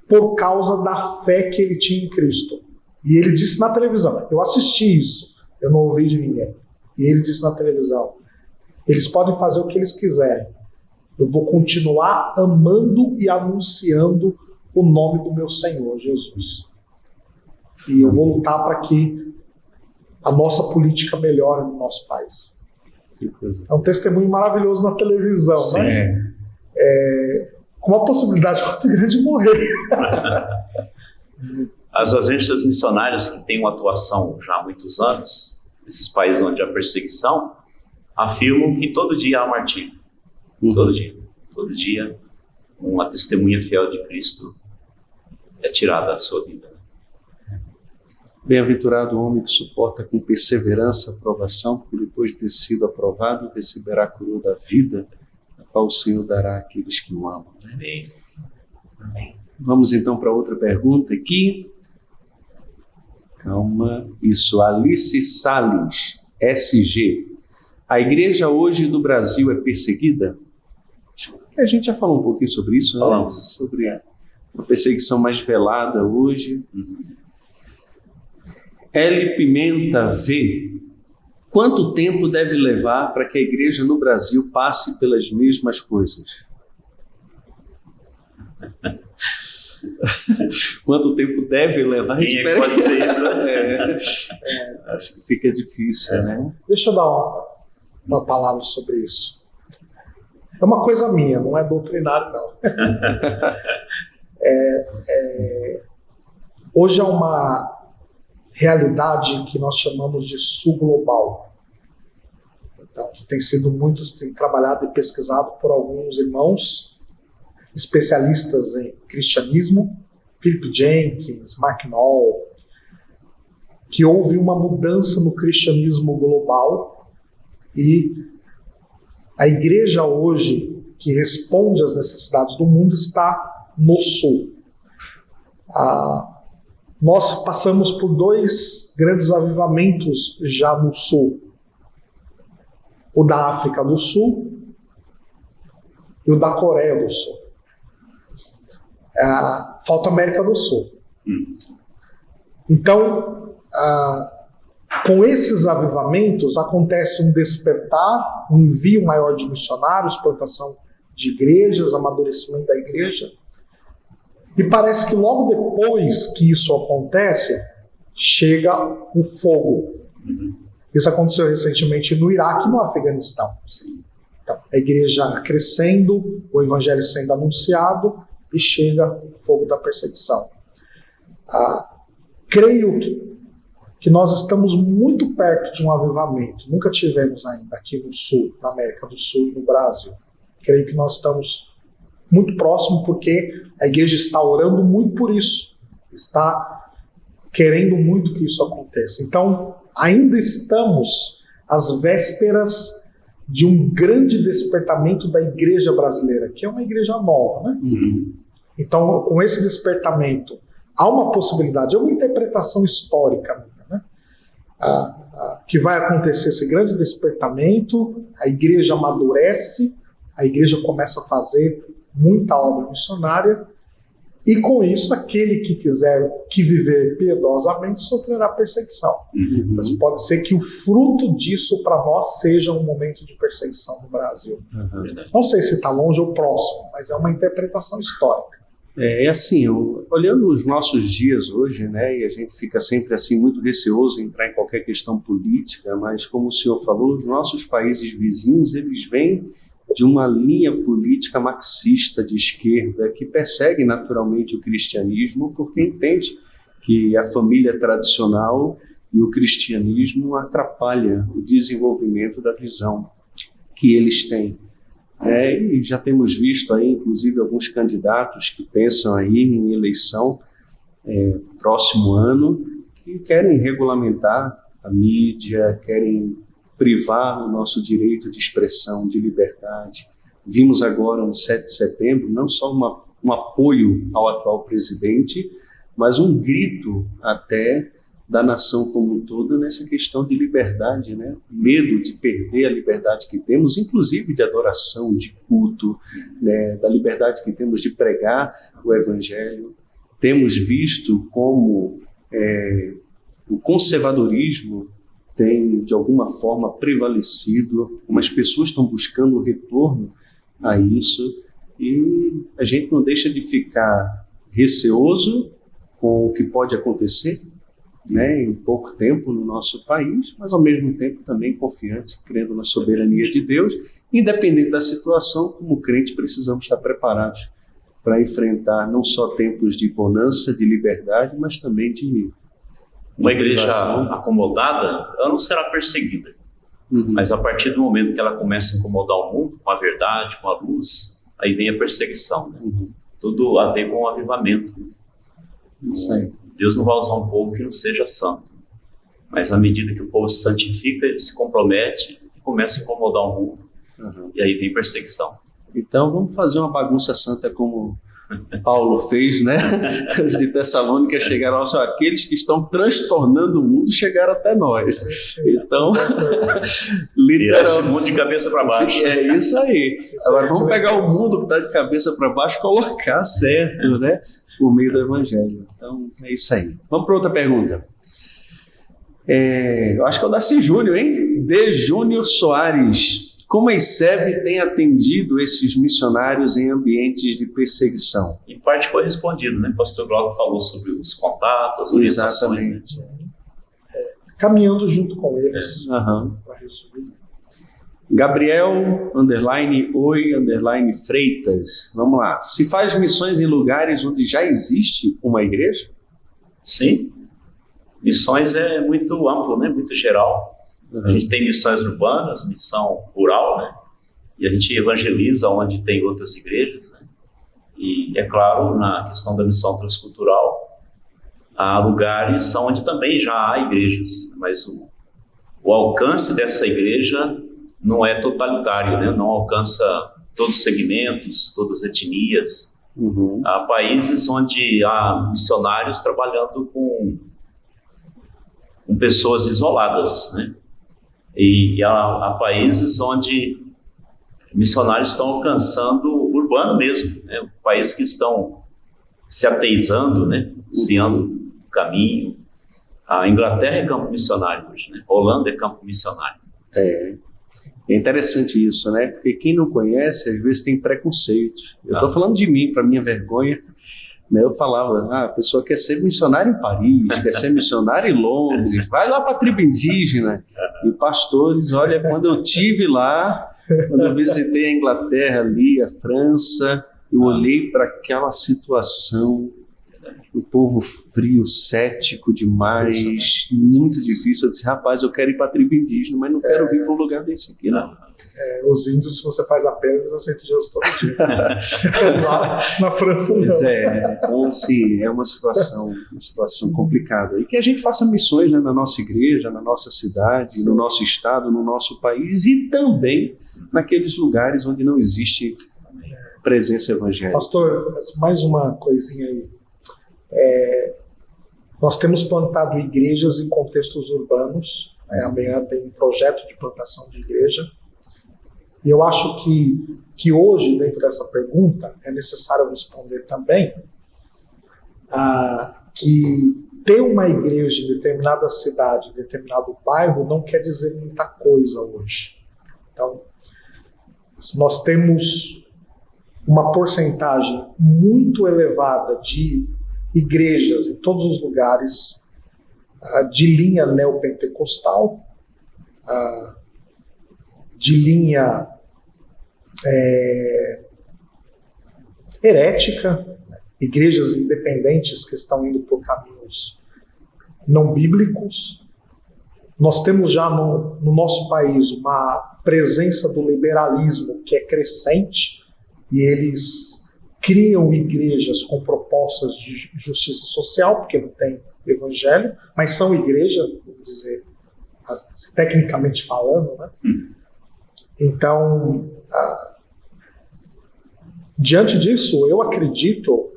por causa da fé que ele tinha em Cristo. E ele disse na televisão, eu assisti isso, eu não ouvi de ninguém. E ele disse na televisão, eles podem fazer o que eles quiserem, eu vou continuar amando e anunciando o nome do meu Senhor Jesus. E eu vou lutar para que a nossa política melhore no nosso país. É um testemunho maravilhoso na televisão, sim, né? Com uma possibilidade muito grande de morrer. As agências missionárias que têm uma atuação já há muitos anos, nesses países onde há perseguição, afirmam que todo dia há martírio. Todo dia uma testemunha fiel de Cristo é tirada da sua vida. Bem-aventurado o homem que suporta com perseverança a aprovação, porque depois de ter sido aprovado, receberá a coroa da vida, a qual o Senhor dará àqueles que o amam. Amém. Amém. Vamos então para outra pergunta aqui. Calma. Isso, Alice Salles, SG. A igreja hoje do Brasil é perseguida? A gente já falou um pouquinho sobre isso, né? Falamos. Sobre a perseguição mais velada hoje. L. Pimenta V. Quanto tempo deve levar para que a igreja no Brasil passe pelas mesmas coisas? Quanto tempo deve levar? Quem é que pode dizer isso, né? Acho que fica difícil, né? Deixa eu dar uma palavra sobre isso. É uma coisa minha, não é doutrinário, não. Hoje é uma realidade que nós chamamos de sul global, então, que tem sido muito trabalhado e pesquisado por alguns irmãos especialistas em cristianismo, Philip Jenkins, Mark Knoll, que houve uma mudança no cristianismo global e a igreja hoje que responde às necessidades do mundo está no sul. Nós passamos por 2 grandes avivamentos já no sul. O da África do Sul e o da Coreia do Sul. Falta a América do Sul. Então, com esses avivamentos, acontece um despertar, um envio maior de missionários, plantação de igrejas, amadurecimento da igreja. E parece que logo depois que isso acontece, chega o fogo. Isso aconteceu recentemente no Iraque e no Afeganistão. Então, a igreja crescendo, o evangelho sendo anunciado, e chega o fogo da perseguição. Creio que nós estamos muito perto de um avivamento. Nunca tivemos ainda aqui no Sul, na América do Sul e no Brasil. Creio que nós estamos muito próximo porque a igreja está orando muito por isso. Está querendo muito que isso aconteça. Então, ainda estamos às vésperas de um grande despertamento da igreja brasileira, que é uma igreja nova, né? Então, com esse despertamento, há uma possibilidade, é uma interpretação histórica, né? Que vai acontecer esse grande despertamento, a igreja amadurece, a igreja começa a fazer muita obra missionária, e com isso, aquele que quiser viver piedosamente sofrerá perseguição. Mas pode ser que o fruto disso para nós seja um momento de perseguição no Brasil. Não sei se está longe ou próximo, mas é uma interpretação histórica. É assim, olhando os nossos dias hoje, né, e a gente fica sempre assim muito receoso em entrar em qualquer questão política, mas como o senhor falou, os nossos países vizinhos, eles vêm de uma linha política marxista de esquerda que persegue naturalmente o cristianismo porque entende que a família tradicional e o cristianismo atrapalha o desenvolvimento da visão que eles têm. E já temos visto aí, inclusive, alguns candidatos que pensam aí em eleição próximo ano, que querem regulamentar a mídia, querem privar o nosso direito de expressão, de liberdade. Vimos agora, no 7 de setembro, não só um apoio ao atual presidente, mas um grito até da nação como um todo nessa questão de liberdade, né? Medo de perder a liberdade que temos, inclusive de adoração, de culto, né? Da liberdade que temos de pregar o Evangelho. Temos visto como o conservadorismo tem, de alguma forma, prevalecido, como as pessoas estão buscando um retorno a isso, e a gente não deixa de ficar receoso com o que pode acontecer, né, em pouco tempo no nosso país, mas ao mesmo tempo também confiante, crendo na soberania de Deus. Independente da situação, como crente precisamos estar preparados para enfrentar não só tempos de bonança, de liberdade, mas também de uma igreja acomodada, ela não será perseguida. Mas a partir do momento que ela começa a incomodar o mundo com a verdade, com a luz, aí vem a perseguição, né? Tudo a ver com o avivamento. Isso aí. Deus não vai usar um povo que não seja santo. Mas à medida que o povo se santifica, ele se compromete e começa a incomodar o mundo. E aí vem perseguição. Então vamos fazer uma bagunça santa como Paulo fez, né? Os de Tessalônica chegaram aos aqueles que estão transtornando o mundo, chegaram até nós. Então, literalmente, esse mundo de cabeça para baixo. É isso aí. Agora vamos pegar o mundo que está de cabeça para baixo e colocar certo, né? Por meio do Evangelho. Então, é isso aí. Vamos para outra pergunta. Eu acho que é o Darcy Júnior, hein? De Júnior Soares. Como a ICEB tem atendido esses missionários em ambientes de perseguição? Em parte foi respondido, né? O pastor Glauco falou sobre os contatos, as orientações. Exatamente. Caminhando junto com eles. Gabriel, _oi, _Freitas. Vamos lá. Se faz missões em lugares onde já existe uma igreja? Sim. Missões é muito amplo, né? Muito geral. A gente tem missões urbanas, missão rural, né? E a gente evangeliza onde tem outras igrejas, né? E, é claro, na questão da missão transcultural, há lugares onde também já há igrejas, mas o alcance dessa igreja não é totalitário, né? Não alcança todos os segmentos, todas as etnias. Há países onde há missionários trabalhando com pessoas isoladas, né? E há países onde missionários estão alcançando o urbano mesmo, né? Países que estão se ateizando, né? Desviando o caminho. A Inglaterra é campo missionário hoje, né? A Holanda é campo missionário. É interessante isso, né? Porque quem não conhece, às vezes tem preconceito. Eu estou falando de mim, para minha vergonha. Eu falava, a pessoa quer ser missionária em Paris, quer ser missionária em Londres, vai lá para a tribo indígena. E pastores, olha, quando eu estive lá, quando eu visitei a Inglaterra ali, a França, eu olhei para aquela situação, o povo frio, cético demais, muito difícil. Eu disse, rapaz, eu quero ir para a tribo indígena, mas não quero vir para um lugar desse aqui, não. Os índios, se você faz a pena, eles aceitam Jesus todo dia. Lá na França, não. Pois é, então, assim, é uma situação complicada. E que a gente faça missões, né, na nossa igreja, na nossa cidade, no nosso estado, no nosso país e também naqueles lugares onde não existe presença evangélica. Pastor, mais uma coisinha aí. Nós temos plantado igrejas em contextos urbanos. Amanhã tem um projeto de plantação de igreja. E eu acho que hoje, dentro dessa pergunta, é necessário responder também que ter uma igreja em determinada cidade, em determinado bairro, não quer dizer muita coisa hoje. Então, nós temos uma porcentagem muito elevada de igrejas em todos os lugares, de linha neopentecostal, de linha herética, igrejas independentes que estão indo por caminhos não bíblicos. Nós temos já no nosso país uma presença do liberalismo que é crescente, e eles criam igrejas com propostas de justiça social, porque não tem evangelho, mas são igreja, vamos dizer, tecnicamente falando, né? Então, diante disso, eu acredito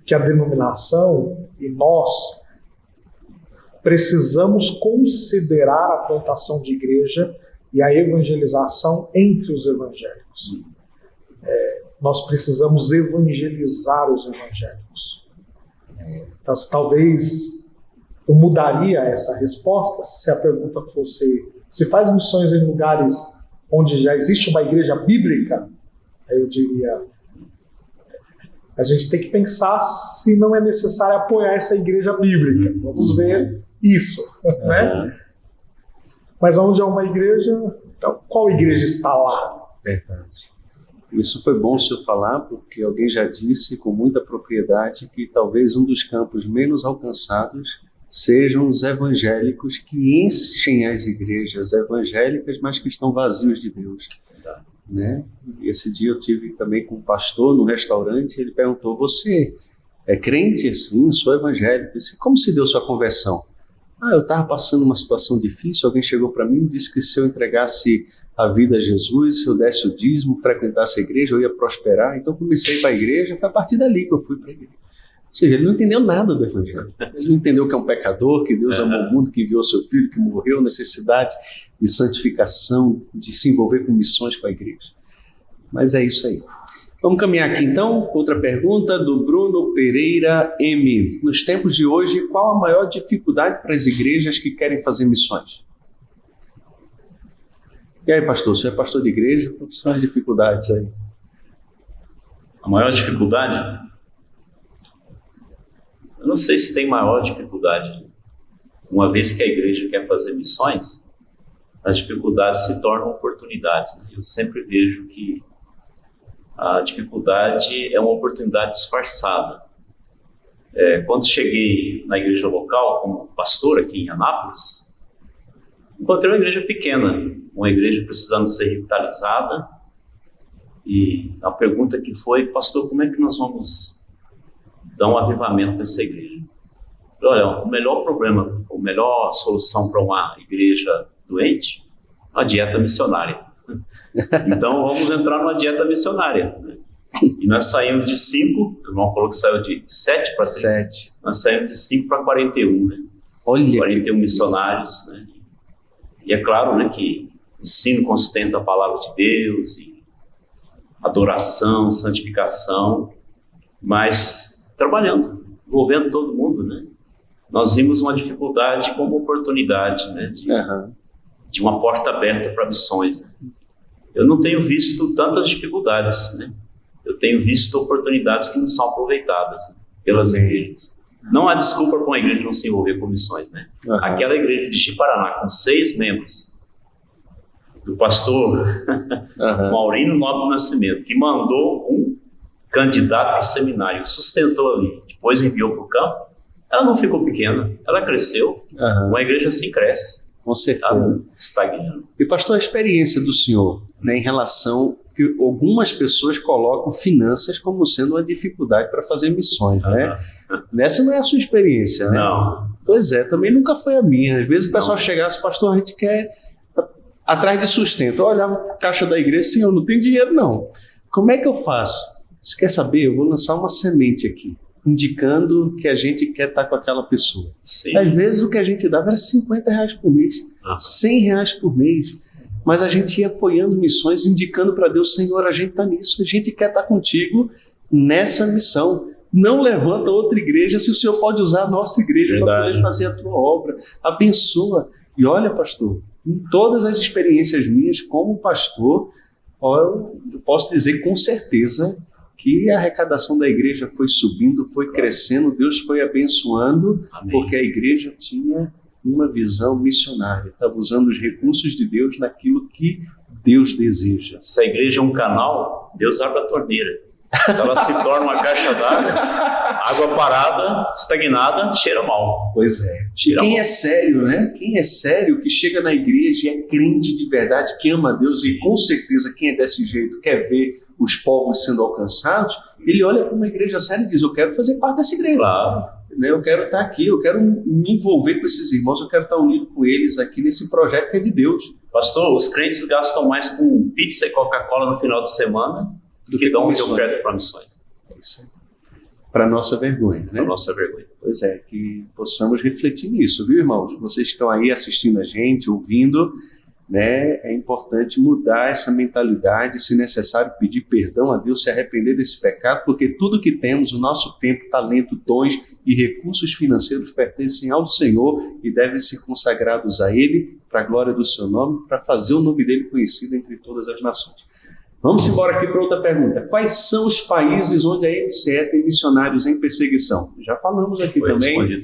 que a denominação e nós precisamos considerar a plantação de igreja e a evangelização entre os evangélicos. Nós precisamos evangelizar os evangélicos. Então, talvez eu mudaria essa resposta se a pergunta fosse: se faz missões em lugares onde já existe uma igreja bíblica? Aí eu diria: a gente tem que pensar se não é necessário apoiar essa igreja bíblica. Vamos ver isso, né? Mas onde há uma igreja, então, qual igreja está lá? Verdade. Isso foi bom o senhor falar, porque alguém já disse com muita propriedade que talvez um dos campos menos alcançados sejam os evangélicos que enchem as igrejas evangélicas, mas que estão vazios de Deus. Né? Esse dia eu tive também com um pastor no restaurante, ele perguntou: você é crente? Sim, sou evangélico. Eu disse: como se deu sua conversão? Eu estava passando uma situação difícil, alguém chegou para mim e disse que se eu entregasse a vida a Jesus, se eu desse o dízimo, frequentasse a igreja, eu ia prosperar. Então comecei a ir para a igreja, foi a partir dali que eu fui para a igreja. Ou seja, ele não entendeu nada do evangelho. Ele não entendeu que é um pecador, que Deus amou o mundo, que enviou seu filho, que morreu, necessidade de santificação, de se envolver com missões com a igreja. Mas é isso aí. Vamos caminhar aqui então. Outra pergunta do Bruno Pereira M. Nos tempos de hoje, qual a maior dificuldade para as igrejas que querem fazer missões? E aí, pastor, você é pastor de igreja, quais são as dificuldades aí? A maior dificuldade? Eu não sei se tem maior dificuldade. Uma vez que a igreja quer fazer missões, as dificuldades se tornam oportunidades. Eu sempre vejo que a dificuldade é uma oportunidade disfarçada. Quando cheguei na igreja local, como pastor aqui em Anápolis, encontrei uma igreja pequena, uma igreja precisando ser revitalizada. E a pergunta que foi: pastor, como é que nós vamos dar um avivamento nessa igreja? Olha, o melhor problema, a melhor solução para uma igreja doente é a dieta missionária. Então vamos entrar numa dieta missionária, né? E nós saímos de 5, o irmão falou que saiu de 7 para 7. Nós saímos de 5 para 41, né? Olha, 41 missionários, né? E é claro, né, que ensino consistente da palavra de Deus, e adoração, santificação, mas trabalhando, envolvendo todo mundo, né? Nós vimos uma dificuldade como oportunidade, né, de uma porta aberta para missões, né? Eu não tenho visto tantas dificuldades, né? Eu tenho visto oportunidades que não são aproveitadas, né, pelas igrejas. Não há desculpa para uma igreja não se envolver com missões, né? Aquela igreja de Ji-Paraná, com 6 membros, do pastor Maurino Nobre do Nascimento, que mandou um candidato para o seminário, sustentou ali, depois enviou para o campo. Ela não ficou pequena, ela cresceu. Uma igreja assim cresce. Com certeza. Estagnando. E pastor, a experiência do senhor, né, em relação que algumas pessoas colocam finanças como sendo uma dificuldade para fazer missões, né? Essa não é a sua experiência, né? Não. Pois é, também nunca foi a minha. Às vezes o pessoal chegasse, pastor, a gente quer atrás de sustento. Eu olhava a caixa da igreja, senhor, não tem dinheiro não. Como é que eu faço? Você quer saber? Eu vou lançar uma semente aqui, indicando que a gente quer estar com aquela pessoa. Sim. Às vezes o que a gente dava era R$50 por mês, R$100 por mês, mas a gente ia apoiando missões, indicando para Deus, Senhor, a gente está nisso, a gente quer estar contigo nessa missão. Não levanta outra igreja se o Senhor pode usar a nossa igreja para poder fazer a tua obra. Abençoa. E olha, pastor, em todas as experiências minhas como pastor, eu posso dizer com certeza que a arrecadação da igreja foi subindo, foi crescendo, Deus foi abençoando, porque a igreja tinha uma visão missionária, estava usando os recursos de Deus naquilo que Deus deseja. Se a igreja é um canal, Deus abre a torneira. Se ela se torna uma caixa d'água, água parada, estagnada, cheira mal. Pois é. Quem é sério, né? Quem é sério, que chega na igreja e é crente de verdade, que ama a Deus, e com certeza quem é desse jeito quer ver os povos sendo alcançados, ele olha para uma igreja séria e diz, eu quero fazer parte dessa igreja. Claro. Eu quero estar aqui, eu quero me envolver com esses irmãos, eu quero estar unido com eles aqui nesse projeto que é de Deus. Pastor, os crentes gastam mais com pizza e Coca-Cola no final de semana do que dão de oferta para missões. Isso é para nossa vergonha, né? Para nossa vergonha. Pois é, que possamos refletir nisso, viu, irmãos? Vocês que estão aí assistindo a gente, ouvindo, né? É importante mudar essa mentalidade, se necessário pedir perdão a Deus, se arrepender desse pecado, porque tudo que temos, o nosso tempo, talento, dons e recursos financeiros pertencem ao Senhor e devem ser consagrados a Ele, para a glória do seu nome, para fazer o nome dele conhecido entre todas as nações. Vamos embora aqui para outra pergunta. Quais são os países onde a MCE tem missionários em perseguição? Já falamos aqui também.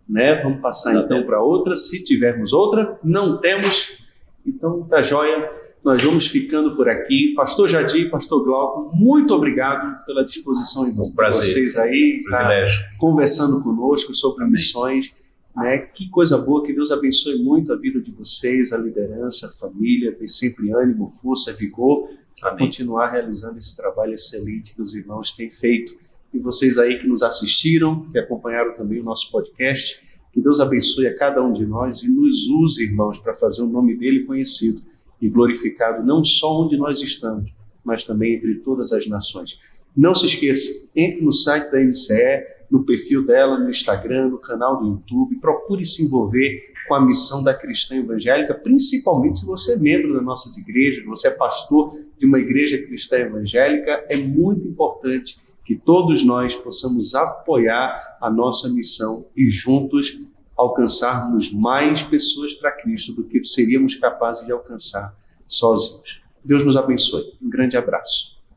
Né? Vamos passar então para outra. Se tivermos outra, não temos. Então, tá joia. Nós vamos ficando por aqui. Pastor Jadir, Pastor Glauco, muito obrigado pela disposição de vocês aí. Privilégio. Conversando conosco sobre missões. Né? Que coisa boa, que Deus abençoe muito a vida de vocês, a liderança, a família, dê sempre ânimo, força, vigor, para continuar realizando esse trabalho excelente que os irmãos têm feito. E vocês aí que nos assistiram, que acompanharam também o nosso podcast, que Deus abençoe a cada um de nós e nos use, irmãos, para fazer o nome dele conhecido e glorificado não só onde nós estamos, mas também entre todas as nações. Não se esqueça, entre no site da MCE, no perfil dela, no Instagram, no canal do YouTube, procure se envolver com a missão da cristã evangélica, principalmente se você é membro das nossas igrejas, você é pastor de uma igreja cristã evangélica, é muito importante que todos nós possamos apoiar a nossa missão e juntos alcançarmos mais pessoas para Cristo do que seríamos capazes de alcançar sozinhos. Deus nos abençoe. Um grande abraço.